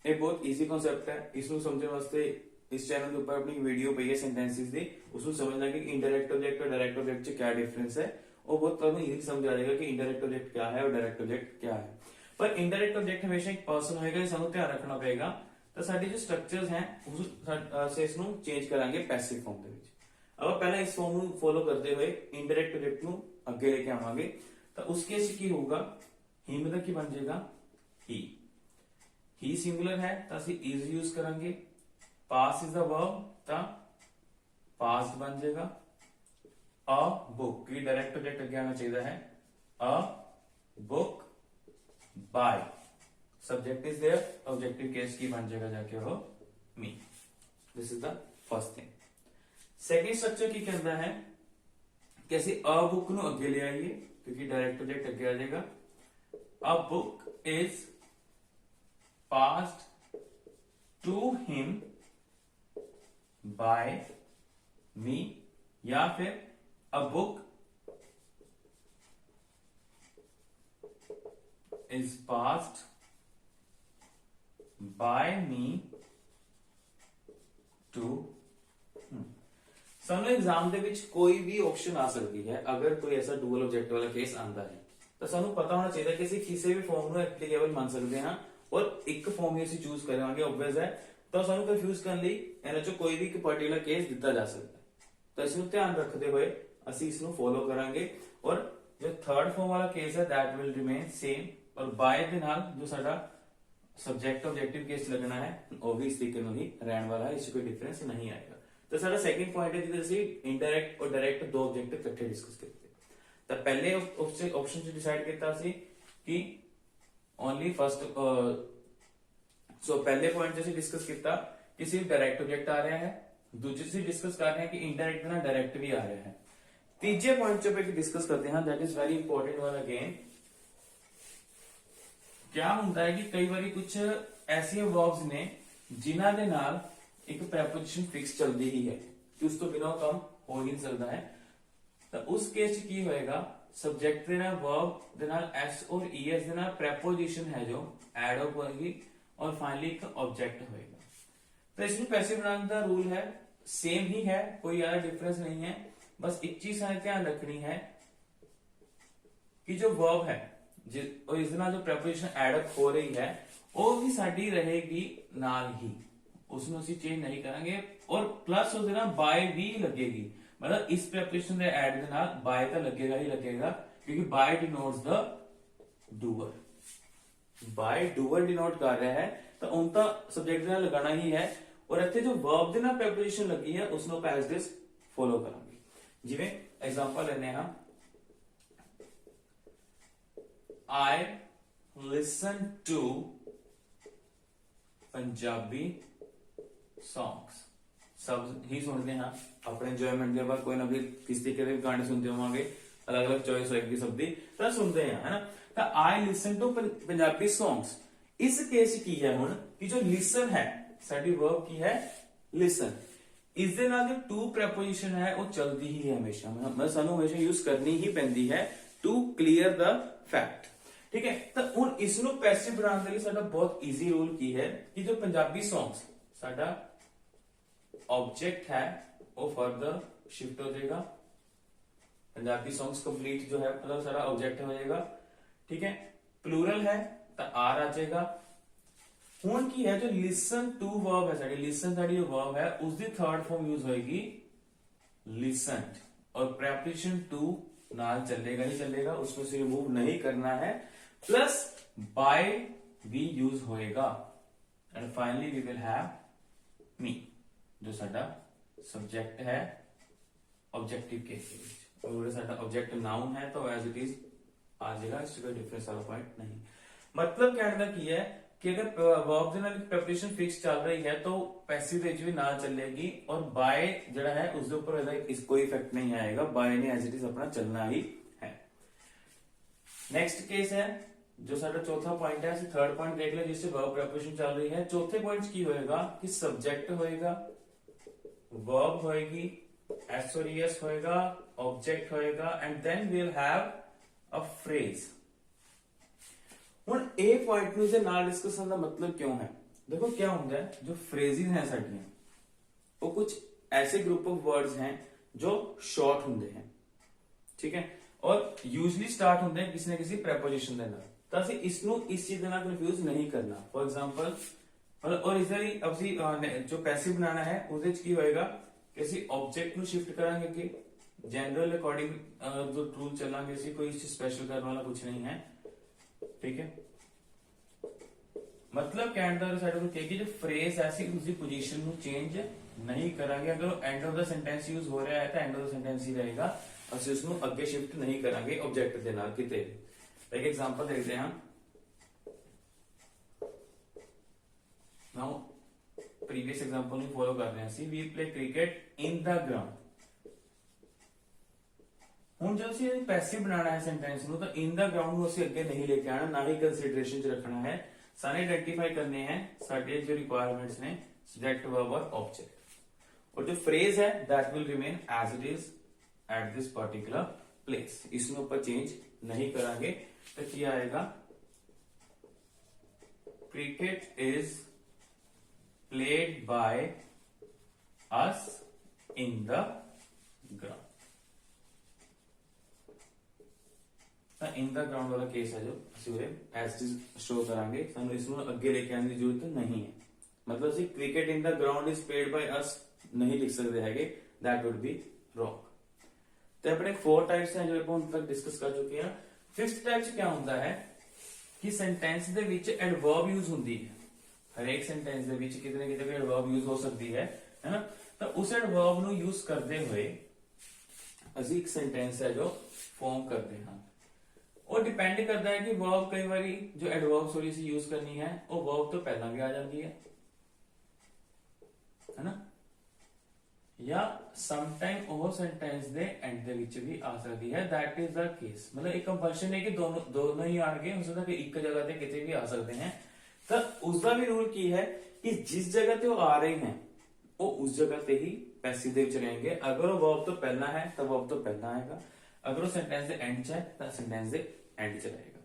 ਇਹ ਬਹੁਤ ਈਜ਼ੀ ਕਨਸੈਪਟ ਹੈ, ਇਸ ਨੂੰ ਸਮਝਣ ਵਾਸਤੇ इस चैनल के ऊपर अपनी वीडियो पई है सेंटेंसेस दी, उसको समझना कि इनडायरेक्ट ऑब्जेक्ट और डायरेक्ट ऑब्जेक्ट च क्या डिफरेंस है, वो बहुत तुहानू इजीली समझ आ जाएगा कि इनडायरेक्ट ऑब्जेक्ट क्या है और डायरेक्ट ऑब्जेक्ट क्या है। पर इनडायरेक्ट ऑब्जेक्ट हमेशा एक पर्सन होएगा, सानू ध्यान रखना पड़ेगा। तो साडी जो स्ट्रक्चर्स हैं उसे इसनु चेंज करांगे पैसिव फॉर्म दे विच। अब पहले इस फॉर्म ਨੂੰ फॉलो करते हुए इनडायरेक्ट ऑब्जेक्ट ਨੂੰ ਅੱਗੇ ਲੈ ਕੇ ਆਵਾਂਗੇ। ਤਾਂ ਉਸ ਕੇਸ ਕੀ ਹੋਊਗਾ, ਹਿਮ ਦਾ ਕੀ ਬਣ ਜਾਏਗਾ, ਹੀ ਸਿੰਗੂਲਰ ਹੈ ਤਾਂ ਅਸੀਂ ਇਜ਼ ਯੂਜ਼ ਕਰਾਂਗੇ। पास इज द वर्ब ता पास्ट बन जाएगा। अ बुक की डायरेक्ट ऑब्जेक्ट आगे आना चाहिए है, a book by subject is there, objective case की बन जाएगा जाके वो me. This is the first thing. Second structure की कहता है कि ਅਸੀਂ अ बुक ਨੂੰ ਅੱਗੇ ले आइए क्योंकि डायरेक्ट ऑब्जेक्ट ਅੱਗੇ आ जाएगा। A book is passed to him by me, या फिर a book is passed by me to him। ਸਾਨੂੰ एग्जाम ਦੇ ਵਿੱਚ ਕੋਈ ਵੀ ਆਪਸ਼ਨ ਆ ਸਕਦੀ ਹੈ। ਅਗਰ ਕੋਈ ਐਸਾ ਡੂਅਲ ਆਬਜੈਕਟ ਵਾਲਾ ਕੇਸ ਆਂਦਾ ਹੈ ਤਾਂ ਸਾਨੂੰ ਪਤਾ ਹੋਣਾ ਚਾਹੀਦਾ ਕਿ ਅਸੀਂ ਕਿਸੇ ਵੀ ਫਾਰਮ ਨੂੰ ਐਪਲੀਕੇਬਲ ਮੰਨ ਸਕਦੇ ਹਾਂ ਔਰ ਇੱਕ ਫਾਰਮ ਹੀ ਅਸੀਂ ਚੂਜ਼ ਕਰਾਂਗੇ। ਆਬਵੀਅਸ ਹੈ, ਤਾਂ ਸਾਨੂੰ ਕੰਫਿਊਜ਼ ਕਰਨ ਲਈ ਇਹਨਾਂ ਚੋਂ ਕੋਈ ਵੀ ਇੱਕ ਪਾਰਟਿਕੂਲਰ ਕੇਸ ਦਿੱਤਾ ਜਾ ਸਕਦਾ ਹੈ। ਤਾਂ ਇਸ ਨੂੰ ਧਿਆਨ ਰੱਖਦੇ ਹੋਏ ਅਸੀਂ ਇਸ ਨੂੰ ਫੋਲੋ ਕਰਾਂਗੇ ਔਰ ਜੋ ਥਰਡ ਫਾਰਮ ਵਾਲਾ ਕੇਸ ਹੈ that will remain same, ਔਰ ਬਾय ਦੇ ਨਾਲ ਜੋ ਸਾਡਾ ਸਬਜੈਕਟ ਆਬਜੈਕਟਿਵ ਕੇਸ ਲੱਗਣਾ ਹੈ ਉਹ ਵੀ ਇਸ ਤਰੀਕੇ ਨਾਲ ਹੀ ਰਹਿਣ ਵਾਲਾ ਹੈ, ਇਸ 'ਚ ਕੋਈ ਡਿਫਰੈਂਸ ਨਹੀਂ ਆਏਗਾ। ਤਾਂ ਸਾਡਾ ਸੈਕੰਡ ਪੁਆਇੰਟ ਹੈ ਜਿਹਦੇ ਅਸੀਂ ਇਨਡਾਇਰੈਕਟ ਔਰ ਡਾਇਰੈਕਟ ਦੋ ਆਬਜੈਕਟ ਇਕੱਠੇ ਡਿਸਕਸ ਕੀਤੇ। ਤਾਂ ਪਹਿਲੇ ਆਪਸ਼ਨ 'ਚ ਡਿਸਾਈਡ ਕੀਤਾ ਸੀ ਕਿ ਓਨਲੀ ਫਸਟ सो पहले पॉइंट जैसे डिस्कस किया कि सिर्फ डायरेक्ट ऑब्जेक्ट आ रहा है, दूसरे से डिस्कस कर रहे हैं कि इनडायरेक्ट ना डायरेक्ट भी आ रहा है। तीसरे पॉइंट पे डिस्कस करते हैं, that is very important one again. क्या होता है कि कई बार कुछ ऐसे वर्ब्स ने जिन्हां दे नाल एक प्रेपोजिशन फिक्स चलती ही है कि उस तो बिना काम हो ही नहीं सकता है। तो उस केस च की होएगा, सब्जेक्ट दे नाल वर्ब दे नाल एस और ईएस दे नाल प्रेपोजिशन है जो ऐड अप होएगी और फाइनली एक ऑब्जेक्ट होएगा। तो इसमें पैसिव बनाने का रूल है सेम ही है, कोई ज्यादा डिफरेंस नहीं है। बस एक चीज हमें ध्यान रखनी है कि जो वर्ब है और इस जो प्रेपोजिशन एडअप हो रही है वो भी साडी रहेगी नाल ही, उसमें ਅਸੀਂ चेंज नहीं करेंगे। और प्लस उसके नाल बाय भी लगेगी, मतलब इस प्रेपोजिशन के ऐड के नाल बाय तो लगेगा ही लगेगा क्योंकि by denotes the doer. By doer denote कर रहा है तो उन तो सब्जेक्ट ਦੇ ਨਾਲ ਲਗਾਣਾ ਹੀ ਹੈ। और ਇੱਥੇ ਜੋ वर्ब ਦੇ ਨਾਲ ਪ੍ਰੈਪੋਜੀਸ਼ਨ ਲੱਗੀ ਹੈ ਉਸ ਨੂੰ ਆਪਾਂ ਐਸ ਦਿਸ ਫੋਲੋ ਕਰਾਂਗੇ। ਜਿਵੇਂ ਐਗਜ਼ਾਮਪਲ ਲੈਨੇ ਹਾਂ, I listen to Punjabi songs। सब ही सुनते हैं अपने एंजॉयमेंट के बाद, कोई ना कोई किस तरीके के गाने सुनते होंगे, अलग अलग चॉइस होगी सबकी, तो सुनते हैं है ना। तो I listen to Punjabi songs. इस केस की है हुन कि जो लिसन है साडी वर्ब की है लिसन, इस दे नाल जो टू प्रेपोजिशन है वो चलती ही है हमेशा, मतलब सानू हमेशा यूज करनी ही पैंदी है टू क्लियर द फैक्ट। ठीक है, तो हुन इसनु पैसिव बनाने के लिए साडा बहुत इजी रूल की है कि जो पंजाबी सॉन्ग्स साडा ऑब्जेक्ट है वो फर्दर शिफ्ट हो जाएगा। पंजाबी सॉन्ग्स कंप्लीट जो है मतलब सारा ऑब्जेक्ट हो जाएगा। ठीक है, प्लूरल है तो आर आ जाएगा। हुण की है जो लिसन टू वर्ब है साडी, लिसन साडी जो वर्ब है उसकी थर्ड फॉर्म यूज होएगी लिसनड, और प्रेपोजिशन टू नाल चलेगा ही चलेगा, उसको से रिमूव नहीं करना है, प्लस बाय भी यूज होएगा, and finally we will have me जो साडा सब्जेक्ट है ऑब्जेक्टिव केस के विच, और साडा ऑब्जेक्ट नाउन है तो एज इट इज आ जाएगा, इससे कोई डिफरेंस वाला पॉइंट नहीं। मतलब कहने का की है कि अगर वर्ब ਦੇ ਨਾਲ preposition फिक्स चल रही है तो पैसिव ਵਿੱਚ भी ना चलेगी, और बाय जड़ा है उसके ऊपर इसका कोई इफेक्ट नहीं आएगा, बाय ने एज इट इज अपना चलना ही है। नेक्स्ट केस है जो साडा चौथा पॉइंट है, ਅਸੀਂ थर्ड पॉइंट देख ले जिससे वर्ब preposition चल रही है। चौथे पॉइंट की होएगा कि सब्जेक्ट होएगा, वर्ब होएगी, एसओरियस होएगा, ऑब्जेक्ट होएगा, and then we will have a phrase. ਹੁਣ ਇਹ ਪੁਆਇੰਟ ਨੂੰ ਦੇ ਨਾਲ ਡਿਸਕਸ ਕਰਨ ਦਾ ਮਤਲਬ क्यों है, देखो क्या होता है जो फ्रेजेस हैं साडियां वो कुछ ऐसे ग्रुप ऑफ वर्ड्स हैं जो शॉर्ट होंगे हैं, ठीक है, और यूजली स्टार्ट होंगे हैं किसी ना किसी प्रेपोजिशन ਦੇ ਨਾਲ, ਤਾਂ ਅਸੀਂ ਇਸ ਨੂੰ ਇਸ ਚੀਜ਼ ਦੇ ਨਾਲ ਕਨਫਿਊਜ਼ नहीं करना। फॉर एग्जांपल और इधर ही ਅਸੀਂ जो पैसिव बनाना है ਉਹਦੇ ਚ ਕੀ ਹੋਏਗਾ ਕਿ ਅਸੀਂ ऑब्जेक्ट ਨੂੰ शिफ्ट करांगे कि जनरल अकॉर्डिंग जो रूल चलांगे, ਅਸੀਂ कोई ਇਸ स्पेशल करने वाला कुछ नहीं है, ठीक है। मतलब कहने का साइड को जो फ्रेज ऐसी उसकी पोजीशन को चेंज नहीं करांगे, अगर end of the sentence use हो रहा है तो एंड ऑफ द सेंटेंस ही रहेगा, ਅਸੀਂ ਉਸ ਨੂੰ ਅੱਗੇ शिफ्ट नहीं करांगे ऑब्जेक्ट ਦੇ ਨਾਲ ਕਿਤੇ। एक एग्जांपल देखते हैं, नाउ प्रीवियस एग्जांपल ਨੂੰ फॉलो कर रहे हैं, we play cricket in the ground. ਹੁਣ ਜਦੋਂ ਅਸੀਂ ਪੈਸਿਵ ਬਣਾਉਣਾ ਹੈ ਸੈਂਟੈਂਸ ਨੂੰ, ਤਾਂ ਇਨ ਦਾ ਗਰਾਊਂਡ ਨੂੰ ਅਸੀਂ ਅੱਗੇ ਨਹੀਂ ਲੈ ਕੇ ਆਣਾ, ਨਾ ਹੀ ਕੰਸੀਡरेशन ਚ ਰੱਖਣਾ ਹੈ, सारे आइडेंटिफाई करने हैं सारे जो रिक्वायरमेंट्स ने सब्जेक्ट वर्ब और ऑब्जेक्ट, और जो फ्रेज है that will remain as it is at this particular place, इसमें ऊपर चेंज नहीं करांगे। तो क्या आएगा, cricket is played by us in the ground. In the ground वाला केस है जो एज शो करांगे, सानू इसमें अगे लेके आने की जरूरत नहीं है, मतलब सी cricket in the ground is played by us नहीं लिख सकते हैं, दैट वुड बी रॉन्ग। तो अपने 4 टाइप्स हैं जो हम तक डिस्कस कर चुके हैं। फिफ्थ टाइप क्या होता है कि सेंटेंस दे विच एडवर्ब यूज होती है, हर एक सेंटेंस दे विच कितने कितने एडवर्ब यूज हो सकती है ना, तो उस एडवर्ब नु यूज करते हुए ਅਸੀਂ एक सेंटेंस है जो फॉर्म करते हैं, और डिपेंड करता है कि वर्ब कई बारी जो एडवर्ब सॉरी से यूज करनी है वो वर्ब तो पहला भी आ जाती है ना, या समटाइम वो सेंटेंस दे एंड दे विच भी आ सकती है, दैट इज द केस। मतलब एक कंपल्शन है कि दोनों ही आएंगे, हो सकता है कि एक जगह पे कितने भी आ सकते हैं, तो उसका भी रूल की है कि जिस जगह पे वो आ रहे हैं वो उस जगह पे ही पैसिव दे विच रहेंगे। अगर वो वर्ब तो पहला है तो वर्ब तो पहला आएगा, अगर वो सेंटेंस दे एंड च है तो सेंटेंस दे एंड च रहेगा,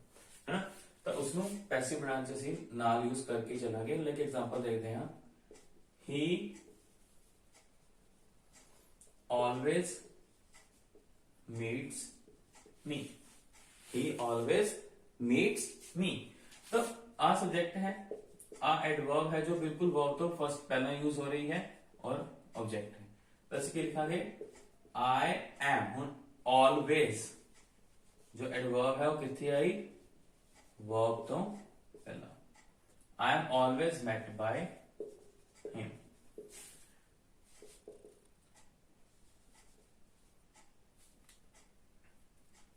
है ना। तो उसको पैसिव बनाने से ਅਸੀਂ ਨਾਲ यूज करके चलांगे। लाइक एग्जांपल देखते हैं, ही ऑलवेज मीट्स मी, ही ऑलवेज मीट्स मी। तो आ सब्जेक्ट है, आ एडवर्ब है जो बिल्कुल वर्ब तो फर्स्ट पहला यूज हो रही है, और ऑब्जेक्ट है, तो ਅਸੀਂ ਕੀ लिखांगे, आई एम। हुन ऑलवेज जो एडवर्ब है वो कितनी आई, वर्ब तो पहला, I am always met by him.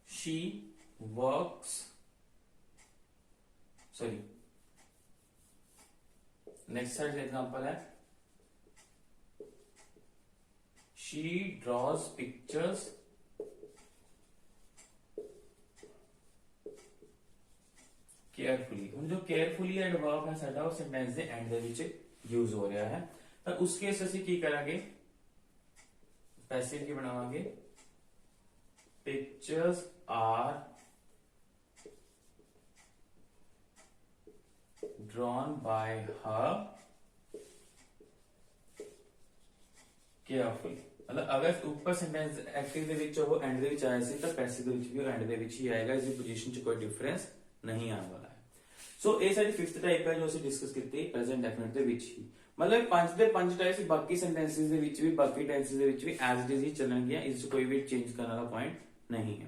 She works, sorry next side example है, शी ड्रॉज पिक्चर्स केयरफुली। हम जो केयरफुली एडवर्ब है साडा वो सेंटेंस दे एंड दे विच यूज हो रहा है, तो उस केस ਅਸੀਂ ਕੀ ਕਰਾਂਗੇ, पैसिव की बनावांगे, pictures are drawn by her carefully. मतलब अगर ऊपर सेंटेंस एक्टिव ਦੇ ਵਿੱਚ ਉਹ एंड ਦੇ ਵਿੱਚ ਆਇਆ ਸੀ ਤਾਂ पैसिव ਦੇ ਵਿੱਚ ਵੀ ਉਹ एंड ਦੇ ਵਿੱਚ ਹੀ ਆਏਗਾ, इसकी पोजीशन 'ਚ कोई डिफरेंस नहीं आने वाला है। सो ये सारी फिफ्थ टाइप है जो ਅਸੀਂ ਡਿਸਕਸ ਕੀਤੀ ਪ੍ਰੈਜ਼ੈਂਟ ਡੈਫਿਨਿਟ ਦੇ ਵਿੱਚ ਹੀ। ਮਤਲਬ ਪੰਜ ਦੇ ਪੰਜ ਟਾਈਪਸ ਬਾਕੀ ਸੈਂਟੈਂਸਸ ਦੇ ਵਿੱਚ ਵੀ ਬਾਕੀ ਟੈਂਸਸ ਦੇ ਵਿੱਚ ਵੀ ਐਜ਼ ਇਟ ਇਜ਼ ਹੀ ਚੱਲਣਗੀਆਂ, ਇਸ 'ਚ ਕੋਈ ਵੀ ਚੇਂਜ ਕਰਨ ਵਾਲਾ ਪੁਆਇੰਟ ਨਹੀਂ ਹੈ।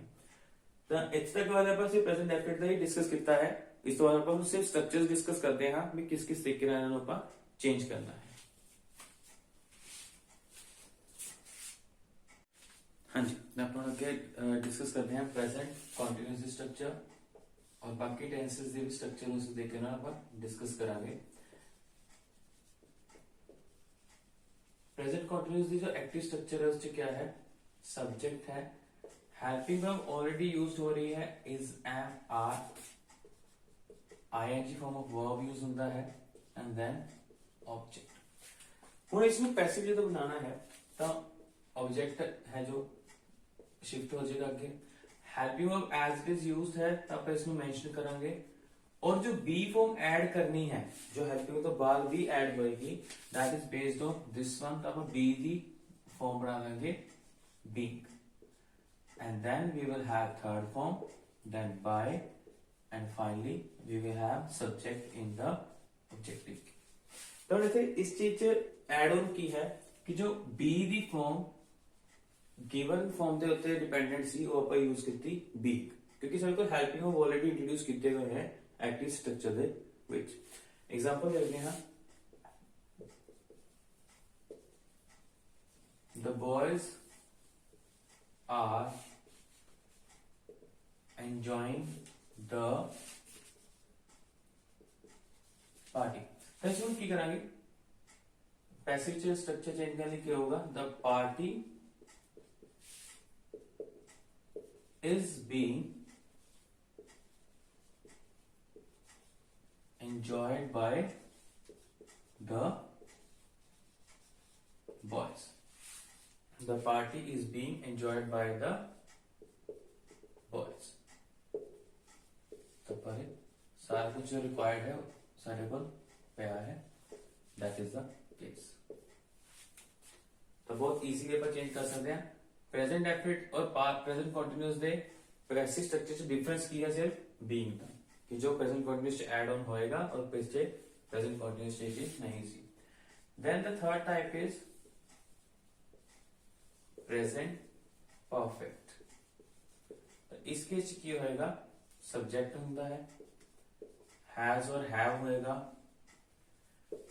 ਤਾਂ ਇੱਥੇ ਤੱਕ ਵਾਲਾ ਆਪਾਂ ਸਿਰਫ ਪ੍ਰੈਜ਼ੈਂਟ ਡੈਫਿਨਿਟ ਦਾ ਹੀ ਡਿਸਕਸ ਕੀਤਾ ਹੈ। ਇਸ ਤੋਂ ਬਾਅਦ ਆਪਾਂ ਸਿਰਫ ਸਟਰਕਚਰਸ ਡਿਸਕਸ ਕਰਦੇ ਹਾਂ ਵੀ ਕਿਸ ਕਿਸ ਤਰੀਕੇ ਨਾਲ ਇਹਨਾਂ ਨੂੰ ਆਪਾਂ ਚੇਂਜ ਕਰਨਾ ਹੈ। ਹਾਂਜੀ, ਆਪਾਂ ਅੱਗੇ ਡਿਸਕਸ ਕਰਦੇ ਹਾਂ ਪ੍ਰੈਜ਼ੈਂਟ ਕੰਟੀਨਿਊਸ ਸਟਰਕਚਰ और बाकी टेंसेस ਦੇ ਵੀ ਸਟਰਕਚਰ ਨੂੰ ਅਸੀਂ ਦੇਖ ਕੇ ਨਾਲ ਆਪਾਂ ਡਿਸਕਸ ਕਰਾਂਗੇ। प्रेजेंट कंटीन्यूअस ਦੀ जो एक्टिव स्ट्रक्चर है उसमें क्या है, सब्जेक्ट है, हेल्पिंग वर्ब ऑलरेडी यूज्ड हो रही है, is am are, ING form of verb use होता है एंड देन ऑब्जेक्ट। ਹੁਣ इसमें पैसिव जो बनाना है तो ऑब्जेक्ट है जो शिफ्ट हो जाएगा आगे, helping verb as it is used है तो आप इसमें मेंशन करेंगे, और जो बी फॉर्म ऐड करनी है जो हेल्पिंग तो बाद भी ऐड होएगी that is based on this one, तो आप बी दी फॉर्म बना लेंगे being, and then we will have third form, then by, and finally we will have subject in the objective. तो इथे इस चीज ऐड ऑन की है कि जो बी दी फॉर्म गिवन फॉर्म ਦੇ ਉੱਤੇ ਡਿਪੈਂਡੈਂਟ ਸੀ ਉਹ ਆਪਾਂ ਯੂਜ਼ ਕੀਤੀ ਬੀ, ਕਿਉਂਕਿ ਸਾਡੇ ਕੋਲ ਹੈਲਪਿੰਗ ਵਰਬ ਆਲਰੇਡੀ ਇੰਟਰੋਡਿਊਸ ਕੀਤੇ ਹੋਏ ਹੈ एक्टिव स्ट्रक्चर दे विच। एग्जांपल देखते हैं, the boys are enjoying the party। तो इसमें क्या करेंगे, पैसिव स्ट्रक्चर चेंज करने क्या होगा, the party is being enjoyed by the boys। The party is being enjoyed by the boys। तो पर सारा कुछ जो रिक्वायर्ड है सारे को पाया है, दैट इज द केस। तो बहुत इजीली अपन चेंज कर सकते हैं। प्रेजेंट डेफिनिट और प्रेजेंट कंटीन्यूअस दे पैसिव स्ट्रक्चर से डिफरेंस किया सिर्फ बीइंग का, कि जो प्रेजेंट कंटीन्यूअस एड ऑन होएगा और पीछे प्रेजेंट कंटीन्यूअस चीज नहीं सी। Then the third type is present perfect. तो इसके की होएगा सब्जेक्ट होता है, हैज और हैव होएगा।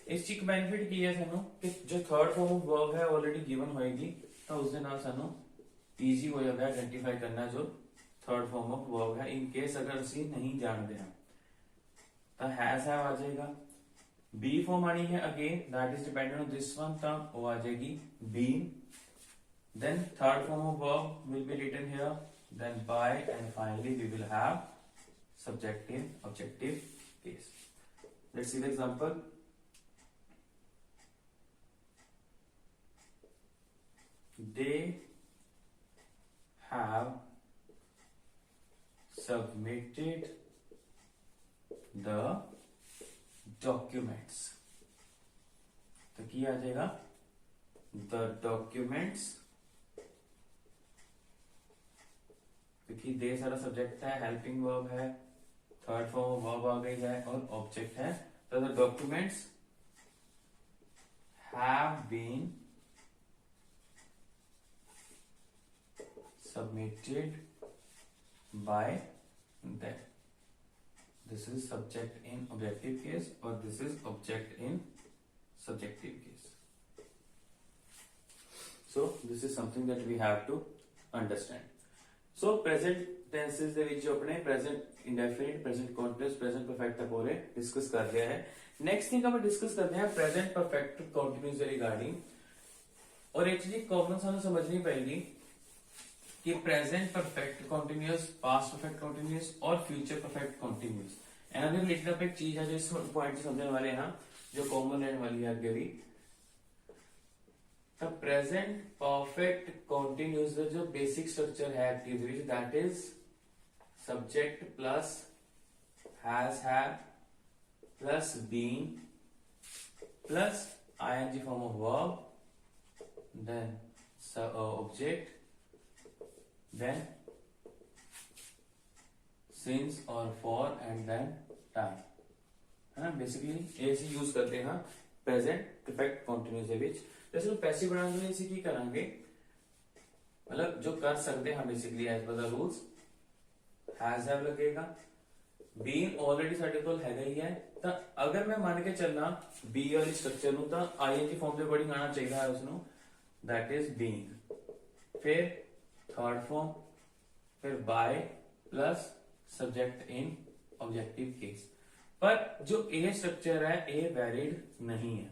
इस चीज बेनिफिट की है सानू कि जो थर्ड फॉर्म ऑफ वर्ब है ऑलरेडी गिवन होएगी, तो उसके नाल सानू इजी हो जाएगा आइडेंटिफाई करना जो थर्ड फॉर्म ऑफ वर्ब है, इन केस अगर ਅਸੀਂ नहीं जानते हैं तो हैज हैव आ जाएगा। बी फॉर्म आनी है again that is dependent on this one, तो वो आ जाएगी being. Then third form of verb will be written here, then by, and finally we will have subject in objective case. Let's see the example. They have submitted the documents। तो क्या आ जाएगा, the documents, क्योंकि दे सारा सब्जेक्ट है, हेल्पिंग वर्ब है, थर्ड फॉर्म वर्ब आ गई है और ऑब्जेक्ट है, तो the documents have been submitted by them। This is subject in objective case or this is object in subjective case। So this is something that we have to understand। So present tenses ਦੇ ਵਿੱਚ ਆਪਣੇ present indefinite, present continuous, present perfect तक पूरे डिस्कस कर लिया है। नेक्स्ट थिंग हम डिस्कस करते हैं present perfect continuous के रिगार्डिंग, और एक चीज कॉमन सानू समझनी पड़ेगी कि present perfect continuous, past perfect continuous और future perfect continuous, and related आप एक चीज है जो इस पॉइंट समझने वाले हैं जो कॉमन रहने वाली है आगे भी। तो प्रेजेंट परफेक्ट कंटिन्यूअस का जो बेसिक स्ट्रक्चर है active that is subject plus has have plus being plus ING form of verb, then object, then since और फॉर एंड देन टाइम, है ना। बेसिकली ऐसे यूज करते हैं प्रेजेंट परफेक्ट कंटिन्यूस ਦੇ ਵਿੱਚ। जैसे पैसिव बनाने में इसे की करांगे, मतलब जो कर सकते हैं basically as per the rules has have लगेगा। बीइंग ऑलरेडी ਸਾਡੇ ਕੋਲ ਹੈਗਾ ਹੀ ਹੈ, ਤਾਂ ਅਗਰ ਮੈਂ ਮੰਨ ਕੇ ਚੱਲਣਾ ਬੀ ਵਾਲੀ ਸਟਰਕਚਰ ਨੂੰ, ਤਾਂ ਆਈਐਨਜੀ ਫਾਰਮ ਦੇ ਅਕੋਰਡਿੰਗ ਆਣਾ ਚਾਹੀਦਾ ਹੈ ਉਸ ਨੂੰ, दैट इज बीइंग। फिर थर्ड फॉर्म, फिर by plus subject in objective case. पर जो ये स्ट्रक्चर है ये वैलिड नहीं है,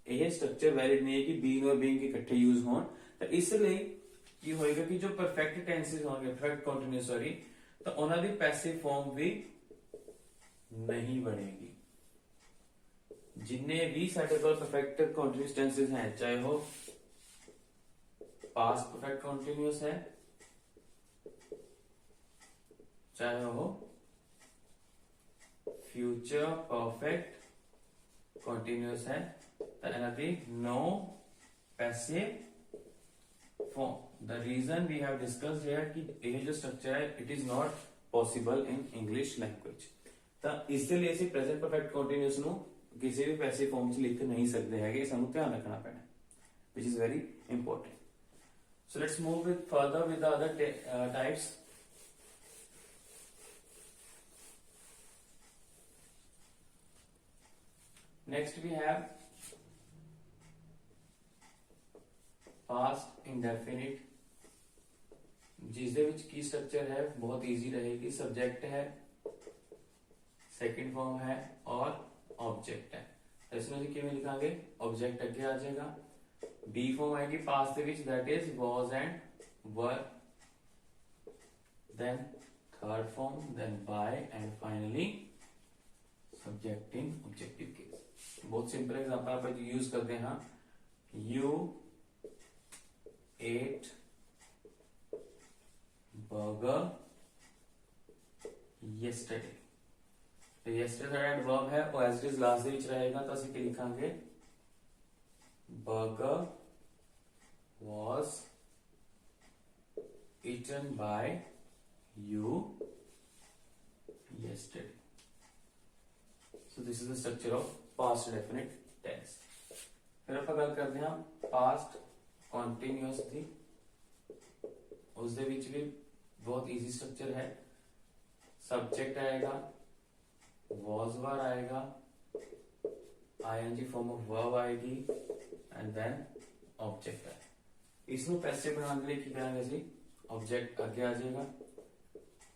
ये स्ट्रक्चर वैलिड नहीं है कि बीइंग और बीइंग के इकट्ठे यूज हों। तो इसलिए की होएगा कि जो परफेक्ट टेंसेस होंगे, परफेक्ट कंटीन्यूअस सॉरी, तो उन्होंने दी पैसिव फॉर्म भी नहीं बनेगी। जिन्ने भी साडे कोल परफेक्ट कंटीन्यूअस टेंसेस हैं, चाहे वो पास्ट परफेक्ट कंटीन्यूअस है, चाहे वो फ्यूचर परफेक्ट कंटीन्यूअस है, तो इन्होंने no passive form. The reason we have discussed here कि ये जो स्ट्रक्चर है it is not possible in English language. तो इसलिए इसे प्रेजेंट परफेक्ट कंटीन्यूअस नु किसी भी पैसिव फॉर्म च लिख नहीं सकते हैं, सानू ध्यान रखना पैना, which is very important. So let's move with further with the other types. Next we have past indefinite, जिसदे विच की स्ट्रक्चर है बहुत इजी रहेगी। सब्जेक्ट है, सेकंड फॉर्म है और ऑब्जेक्ट है। तो इसमें किवें लिखांगे, ऑब्जेक्ट अगे आ जाएगा, बी फॉर्म आएगी past the which, that is was and were, then third form, then by and finally subject in objective case. बहुत सिंपल एग्जांपल आप यूज करते हैं, यू एट बर्गर yesterday। तो yesterday एंड वर्ब है और as it is last the which रहेगा, तो ਅਸੀਂ ਕੀ ਲਿਖਾਂਗੇ, burger was eaten by you yesterday। so this is the structure of past indefinite tense। फिर ਆਪਾਂ ਗੱਲ ਕਰਦੇ ਹਾਂ past continuous ਦੀ, ਉਸ ਦੇ ਵਿੱਚ ਵੀ बहुत इजी स्ट्रक्चर है। सब्जेक्ट आएगा, was वर आएगा, आईएनजी फॉर्म ऑफ वर्ब आएगी एंड देन ऑब्जेक्ट है। इसमें पैसिव बनाने के लिए क्या करेंगे जी, ऑब्जेक्ट आगे आ जाएगा,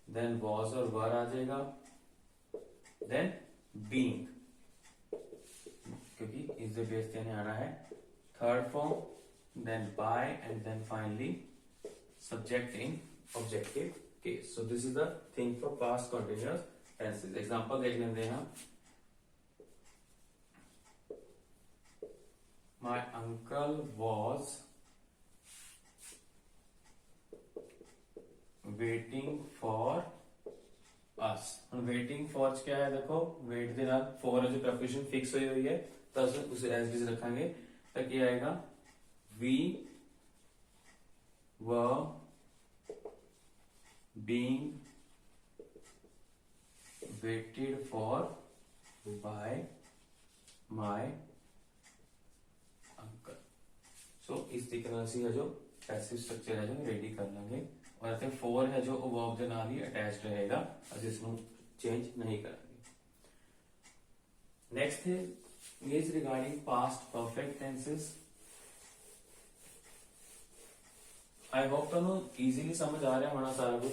देन was और वर आ जाएगा, देन being, क्योंकि इस बेस पे आना है, third form, then by and then finally subject in objective case. So this is the thing for past continuous tenses. Example देख लेते हैं। My uncle was waiting for us. Waiting for क्या है, देखो वेट के नाल फॉर जो प्रीपोजिशन फिक्स हुई है, तो उसे एज इट इज रखेंगे, तो क्या आएगा, we were being waited for by my uncle। so इस तरीके से है जो पैसिव स्ट्रक्चर है जो रेडी कर लेंगे, और इतने फोर है जो वर्ब के नाल ही अटैच्ड रहेगा, ਅਸੀਂ ਇਸ ਨੂੰ चेंज नहीं करेंगे। Next is regarding past perfect tenses। I hope ਤੁਹਾਨੂੰ ਈਜ਼ੀਲੀ ਸਮਝ ਆ ਰਿਹਾ ਹੋਣਾ ਸਾਰਾ ਕੁਝ।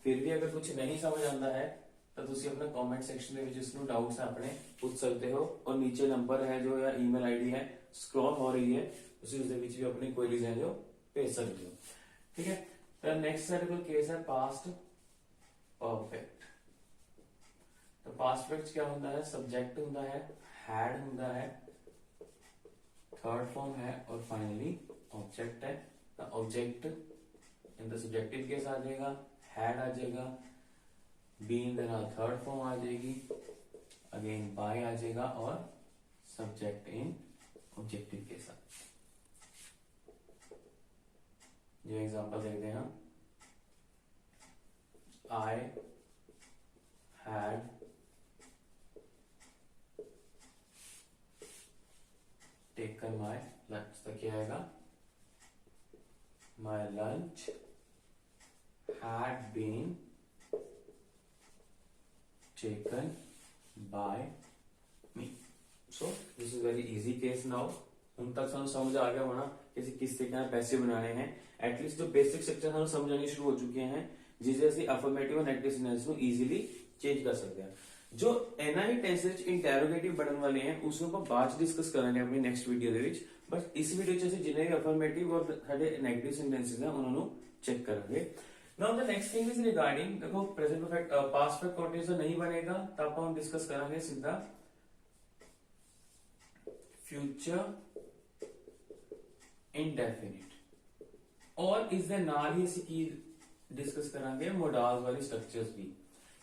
ਫਿਰ ਵੀ ਅਗਰ ਕੁਝ ਨਹੀਂ ਸਮਝ ਆਉਂਦਾ ਹੈ ਤਾਂ ਤੁਸੀਂ अपने कमेंट सेक्शन ਦੇ ਵਿੱਚ ਇਸ ਨੂੰ डाउट्स अपने पूछ सकते हो, और नीचे नंबर है जो या ईमेल आईडी है स्क्रॉल हो रही है, ਤੁਸੀਂ ਉਸ ਦੇ ਵਿੱਚ ਵੀ अपनी क्वेरीज है जो भेज सकते हो। ठीक है, तो नेक्स्ट ਸਾਡੇ ਕੋਲ केस है पास्ट परफेक्ट। तो पास्ट परफेक्ट क्या ਹੁੰਦਾ है, सब्जेक्ट ਹੁੰਦਾ है, हैड ਹੁੰਦਾ है, थर्ड फॉर्म है और फाइनली ऑब्जेक्ट है। Object in the subjective case आ जाएगा, हैड आ जाएगा, बीइंग द थर्ड फॉर्म आ जाएगी, अगेन बाय आ जाएगा और सब्जेक्ट इन ऑब्जेक्टिव केस आ। जो एग्जांपल देखते हैं, आई had taken my lunch, तो क्या आएगा, my lunch had been taken by me. So this is very easy case now. उन तक सानू समझ आ गया होना कि किस तरीके से पैसे बनाने हैं। एटलीस्ट जो बेसिक स्ट्रक्चर सानू समझ आने शुरू हो चुके हैं, जिसे ਅਸੀਂ ਅਫਰਮੇਟਿਵ और नेगेटिव सेंटेंस ਨੂੰ ਈਜ਼ੀਲੀ ਚੇਂਜ ਕਰ ਸਕਦੇ ਹਾਂ। जो एनआई टेंसेस इंटरोगेटिव बनने वाले हैं उसको ਆਪਾਂ ਬਾਅਦ ਚ ਡਿਸਕਸ ਕਰਾਂਗੇ ਆਪਣੀ ਨੈਕਸਟ ਵੀਡੀਓ ਦੇ ਵਿੱਚ। ਬਸ ਇਸ ਵੀਡੀਓ ਚ ਅਸੀਂ ਜਿੰਨੇ ਵੀ ਅਫਰਮੇਟਿਵ ਔਰ ਸਾਡੇ ਨੈਗੇਟਿਵ ਸੈਂਟੈਂਸਸ हैं ਉਹਨਾਂ ਨੂੰ ਚੈੱਕ ਕਰਾਂਗੇ। Now the next thing is regarding, देखो present perfect past perfect continuous नहीं बनेगा तो आप हम डिस्कस करेंगे सीधा फ्यूचर इंडेफिनिट, और इस दे नाल ही ਅਸੀਂ ਕੀ डिस्कस करेंगे मोडाल्स वाली स्ट्रक्चर्स भी।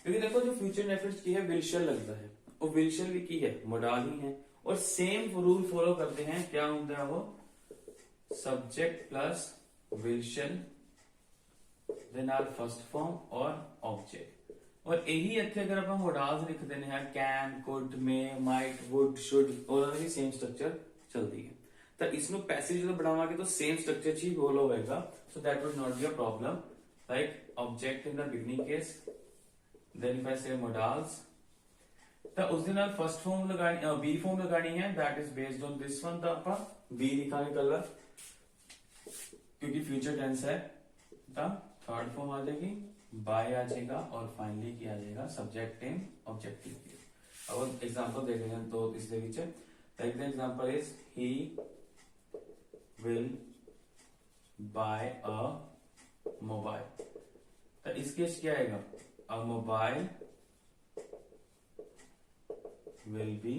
क्योंकि देखो जो फ्यूचर इंडेफिनिट की है विल लगता है, और विल भी की है मोडाल ही है, और सेम रूल फॉलो करते हैं। क्या होता है वो, सब्जेक्ट प्लस विल ਦੇ ਨਾਲ ਫਸਟ ਫਾਰਮ ਔਰ ਆਬਜੈਕਟ, ਔਰ ਇਹੀ ਇੱਥੇ ਅਗਰ ਆਪਾਂ ਮੋਡਾਲਸ ਲਿਖ ਦਿੰਦੇ ਹਾਂ can, could, may, might, would, should, ਉਹਨਾਂ ਦੀ ਸੇਮ ਸਟਰਕਚਰ ਚਲਦੀ ਹੈ। ਤਾਂ ਇਸ ਨੂੰ ਪੈਸਿਵ ਜਦੋਂ ਬਣਾਵਾਂਗੇ ਤਾਂ ਸੇਮ ਸਟਰਕਚਰ ਚ ਹੀ ਫੋਲੋ ਹੋਏਗਾ, so that would not be a problem. Like object in the beginning case, then if I say modals, ਤਾਂ ਉਸ ਦੇ ਨਾਲ ਫਸਟ ਫਾਰਮ ਲਗਾਣੀ, ਬੀ ਫਾਰਮ ਲਗਾਣੀ ਹੈ, that is based on this one. ਤਾਂ ਆਪਾਂ ਬੀ ਲਿਖਾਂਗੇ ਕੱਲਾ क्योंकि फ्यूचर टेंस है। ਤਾਂ थर्ड फॉर्म आ जाएगी, बाय आ जाएगा, और फाइनली क्या आ जाएगा, सब्जेक्ट इन ऑब्जेक्टिव। अब एग्जांपल देख रहे हैं तो इसके पीछे like the example is he will buy a mobile. तो इस केस क्या आएगा, अ mobile will be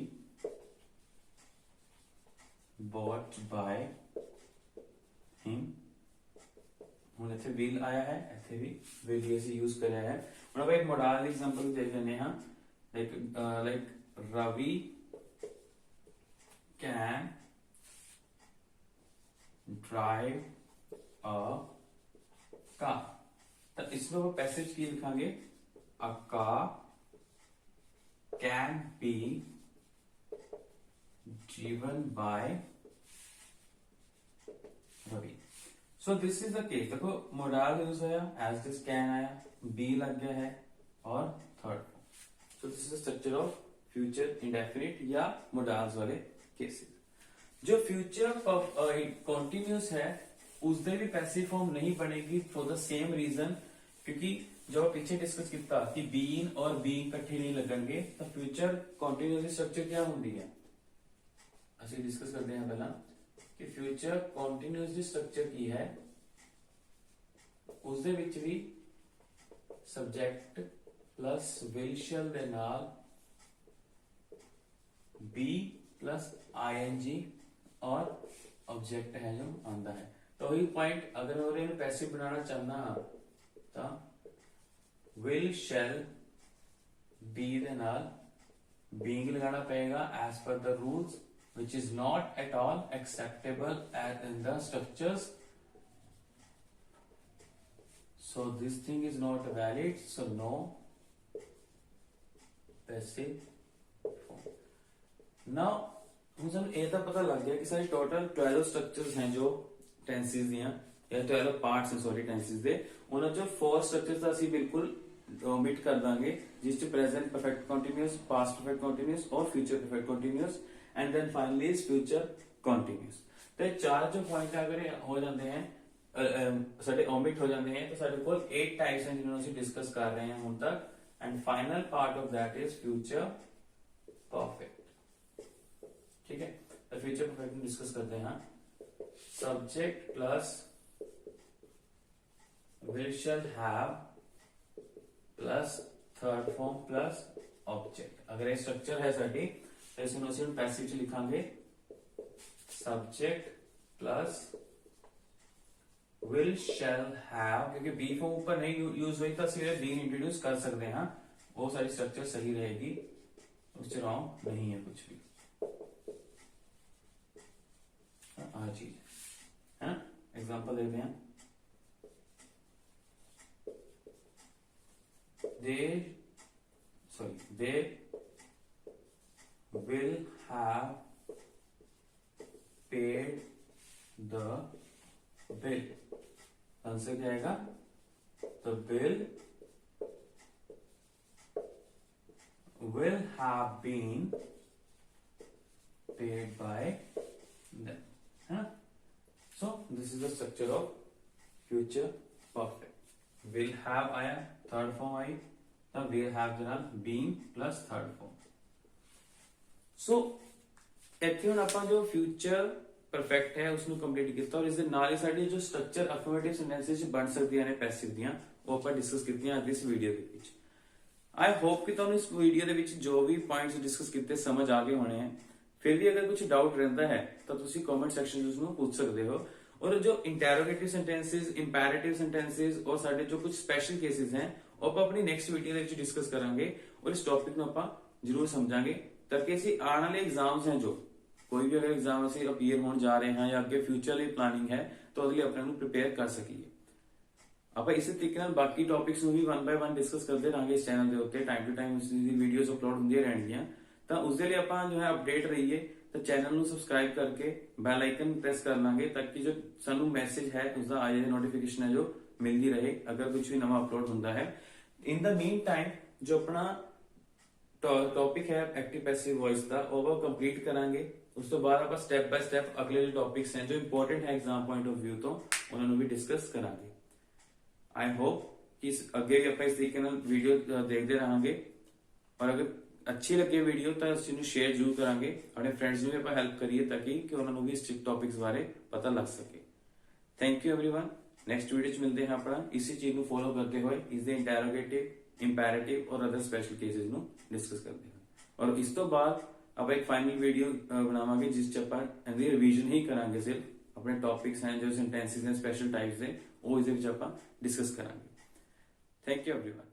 bought by him. ਹੁਣ ਇੱਥੇ will ਆਇਆ ਹੈ, ਇੱਥੇ ਵੀ will ਹੀ ਅਸੀਂ यूज ਕਰਿਆ ਹੈ। ਹੁਣ ਆਪਾਂ ਇੱਕ ਮੋਡਲ ਐਗਜ਼ਾਮਪਲ ਦੇਖ ਲੈਂਦੇ ਹਾਂ। Like Ravi can drive a car. ਤਾਂ ਇਸ ਨੂੰ ਆਪਾਂ ਪੈਸਿਵ ਕੀ ਲਿਖਾਂਗੇ, a car can be driven by Ravi. So this is the case, देखो मोडाल यूज होया, एज दिस कैन आया, बी लग गया है, और third. So this is the structure of future indefinite या मोडाल्स वाले केसेस। जो फ्यूचर कॉन्टिन्यूस है उसदे भी पैसिव फॉर्म नहीं बनेगी फॉर द सेम रीजन, क्योंकि जो पीछे डिस्कस किया कि बीन और बीन इकट्ठे नहीं लगेंगे। तो फ्यूचर कॉन्टिन्यूस स्ट्रक्चर क्या होती है, ਅਸੀਂ डिस्कस करते हैं पहला कि फ्यूचर कॉन्टिन्यूस ਦੀ स्ट्रक्चर ਕੀ ਹੈ, ਉਸ ਦੇ ਵਿੱਚ ਵੀ ਸਬਜੈਕਟ ਪਲਸ ਵਿਲ ਸ਼ੈਲ ਦੇ ਨਾਲ बी प्लस आईएनजी और ऑब्जेक्ट है जो आंदा है। तो वही पॉइंट अगर मैं इन्हें पैसिव बनाना चाहना तो विल शैल बी दे नाल बीइंग लगाना पड़ेगा as per the rules, which is not at all acceptable as in the structures. So this thing is not valid, so no passive form. Now मुझे ये तो पता लग गया कि सारी टोटल 12 स्ट्रक्चर्स हैं जो टेंसेस दियां या 12 पार्ट्स हैं सॉरी टेंसेस दे, उन्होंने जो 4 स्ट्रक्चर्स ਅਸੀਂ ਬਿਲਕੁਲ omit कर दांगे, जिस present perfect continuous, past perfect continuous और future perfect continuous, and then finally is future continuous. तो चार जो पॉइंट अगर हो जाते हैं साडे ओमिट हो जाते हैं, तो साडे कोल 8 टाइप्स हैं जिन्होंने ਅਸੀਂ डिस्कस कर रहे हैं हुण तक, and final part of that is future perfect. ठीक है, तो फ्यूचर परफेक्ट में डिस्कस करते हैं subject plus will shall have plus third form plus object. अगर ये स्ट्रक्चर है साडी तो इसमें हम पैसिव च लिखांगे subject plus will shall have, क्योंकि बी फॉर्म ऊपर नहीं यूज हुई तो सीधे बी इंट्रोड्यूस कर सकते हैं, वो सारी स्ट्रक्चर सही रहेगी, उससे रॉन्ग नहीं है कुछ भी। चीज है एग्जांपल देते हैं, sorry, they will have paid the bill. Answer क्या आएगा? The bill will have been paid by them. Huh? So this is the structure of future perfect. Will have आया, third form आई, तब will have ਦੇ ਨਾਲ being plus third form. So ਇੱਥੇ ਹੁਣ ਆਪਾਂ ਜੋ future perfect ਹੈ ਉਸ ਨੂੰ ਕੰਪਲੀਟ ਕੀਤਾ ਔਰ ਇਸ ਦੇ ਨਾਲ ਹੀ ਸਾਡੀ ਜੋ ਸਟਰਕਚਰ ਅਫਰਮੇਟਿਵ ਸੈਂਟੈਂਸਸ ਬਣ ਸਕਦੀਆਂ ਨੇ ਪੈਸਿਵ ਦੀਆਂ ਉਹ ਆਪਾਂ ਡਿਸਕਸ ਕੀਤੀਆਂ ਅੱਜ ਇਸ ਵੀਡੀਓ ਦੇ ਵਿੱਚ। ਆਈ ਹੋਪ ਕਿ ਤੁਹਾਨੂੰ ਇਸ ਵੀਡੀਓ ਦੇ ਵਿੱਚ ਜੋ ਵੀ ਪੁਆਇੰਟਸ ਡਿਸਕਸ ਕੀਤੇ ਸਮਝ ਆ ਗਏ ਹੋਣੇ ਹਨ। ਫਿਰ ਵੀ ਅਗਰ ਕੁਝ ਡਾਊਟ ਰਹਿੰਦਾ ਹੈ ਤਾਂ ਤੁਸੀਂ ਕਮੈਂਟ ਸੈਕਸ਼ਨ ਵਿੱਚ ਉਸਨੂੰ ਪੁੱਛ ਸਕਦੇ ਹੋ। ਔਰ ਜੋ ਇੰਟਰੋਗੇਟਿਵ ਸੈਂਟੈਂਸਸ, ਇੰਪੈਰੇਟਿਵ ਸੈਂਟੈਂਸਸ ਔਰ ਸਾਡੇ ਜੋ ਕੁਝ ਸਪੈਸ਼ਲ ਕੇਸਿਸ ਹਨ ਉਹ ਆਪਾਂ ਆਪਣੀ ਨੈਕਸਟ ਵੀਡੀਓ ਦੇ ਵਿੱਚ ਡਿਸਕਸ ਕਰਾਂਗੇ ਔਰ ਇਸ ਟੌਪਿਕ ਨੂੰ ਆਪਾਂ ਜ਼ਰੂਰ ਸਮਝਾਂਗੇ ਤਾਂ ਕਿ ਅਸੀਂ ਆਉਣ ਵਾਲੇ ਐਗਜ਼ਾਮਸ हैं ਜੋ ਕੋਈ ਵੀ ਅਗਰ ਐਗਜ਼ਾਮ ਅਸੀਂ ਅਪੀਅਰ ਹੋਣ ਜਾ ਰਹੇ ਹਾਂ ਜਾਂ ਅੱਗੇ ਫਿਊਚਰ ਲਈ ਪਲਾਨਿੰਗ ਹੈ ਤਾਂ ਉਹਦੇ ਲਈ ਆਪਣੇ ਨੂੰ ਪ੍ਰਿਪੇਅਰ ਕਰ ਸਕੀਏ। ਆਪਾਂ ਇਸੇ ਤਰੀਕੇ ਨਾਲ ਬਾਕੀ ਟੌਪਿਕਸ ਨੂੰ ਵੀ 1 by 1 ਡਿਸਕਸ ਕਰਦੇ ਰਹਾਂਗੇ ਇਸ ਚੈਨਲ ਦੇ ਉੱਤੇ। ਟਾਈਮ ਟੂ ਟਾਈਮ ਇਸ ਦੀ ਵੀਡੀਓਜ਼ ਅਪਲੋਡ ਹੁੰਦੀਆਂ ਰਹਿਣਗੀਆਂ ਤਾਂ ਉਸ ਦੇ ਲਈ ਆਪਾਂ ਜੋ ਹੈ ਅਪਡੇਟ ਰਹੀਏ ਤਾਂ ਚੈਨਲ ਨੂੰ ਸਬਸਕ੍ਰਾਈਬ ਕਰਕੇ ਬੈਲ ਆਈਕਨ ਪ੍ਰੈਸ ਕਰ ਲਾਂਗੇ ਤਾਂ ਕਿ ਜੋ ਸਾਨੂੰ ਮੈਸੇਜ ਹੈ ਉਸ ਦਾ ਆ ਜਾਏ, ਨੋਟੀਫਿਕੇਸ਼ਨ ਹੈ ਜੋ ਮਿਲਦੀ ਰਹੇ ਅਗਰ ਕੁਝ ਵੀ ਨਵਾਂ ਅਪਲੋਡ ਹੁੰਦਾ ਹੈ। ਇਨ ਦਾ ਮੀਨ ਟਾਈਮ ਜੋ ਆਪਣਾ ਟੌਪਿਕ ਹੈ ਐਕਟਿਵ ਪੈਸਿਵ ਵੌਇਸ ਦਾ ਉਹ ਕੰਪਲੀਟ ਕਰਾਂਗੇ। ਉਸ ਤੋਂ ਬਾਅਦ ਆਪਾਂ ਸਟੈਪ ਬਾय ਸਟੈਪ ਅਗਲੇ ਜੋ ਟੌਪਿਕਸ ਹਨ ਜੋ ਇੰਪੋਰਟੈਂਟ ਹੈ ਐਗਜ਼ਾਮ ਪੁਆਇੰਟ ਆਫ View ਤੋਂ ਉਹਨਾਂ ਨੂੰ ਵੀ ਡਿਸਕਸ ਕਰਾਂਗੇ। ਆਈ ਹੋਪ ਕਿ ਅੱਗੇ ਵੀ ਆਪਾਂ ਇਸ ਤਰੀਕੇ ਨਾਲ ਵੀਡੀਓ ਦੇਖਦੇ ਰਹਾਂਗੇ ਔਰ ਅਗਰ ਅੱਛੀ ਲੱਗੇ ਵੀਡੀਓ ਤਾਂ ਇਸ ਨੂੰ ਸ਼ੇਅਰ ਜ਼ਰੂਰ ਕਰਾਂਗੇ। ਆਪਣੇ ਫਰੈਂਡਸ ਨੂੰ ਵੀ ਆਪਾਂ ਹੈਲਪ ਕਰੀਏ ਤਾਂ ਕਿ ਉਹਨਾਂ ਨੂੰ ਵੀ ਇਸ ਟੌਪਿਕਸ ਬਾਰੇ ਪਤਾ ਲੱਗ ਸਕੇ। Thank you everyone. Next video 'ਚ ਮਿਲਦੇ ਹਾਂ ਆਪਣਾ ਇਸੇ ਚੀਜ਼ ਨੂੰ ਫੋਲੋ ਕਰਦੇ ਹੋਏ ਇਸ ਦੇ ਇੰਟਰੋਗੇਟਿਵ, ਇੰਪੈਰੇਟਿਵ ਔਰ ਅਦਰ ਸਪੈਸ਼ਲ ਕੇਸਿਸ ਨੂੰ ਡਿਸਕਸ ਕਰਦੇ ਹਾਂ ਔਰ ਇਸ ਤੋਂ ਬਾਅਦ ਆਪਾਂ ਇੱਕ ਫਾਈਨਲ ਵੀਡੀਓ ਬਣਾਵਾਂਗੇ ਜਿਸ 'ਚ ਆਪਾਂ ਇਹਦੀ ਰਿਵੀਜ਼ਨ ਹੀ ਕਰਾਂਗੇ। ਸਿਰਫ ਆਪਣੇ ਟੌਪਿਕਸ ਹਨ ਜੋ ਸੈਂਟੈਂਸਸ ਨੇ ਸਪੈਸ਼ਲ ਟਾਈਪਸ ਦੇ ਉਹ ਇਸ ਦੇ ਵਿੱਚ ਆਪਾਂ ਡਿਸਕਸ ਕਰਾਂਗੇ। Thank you everyone.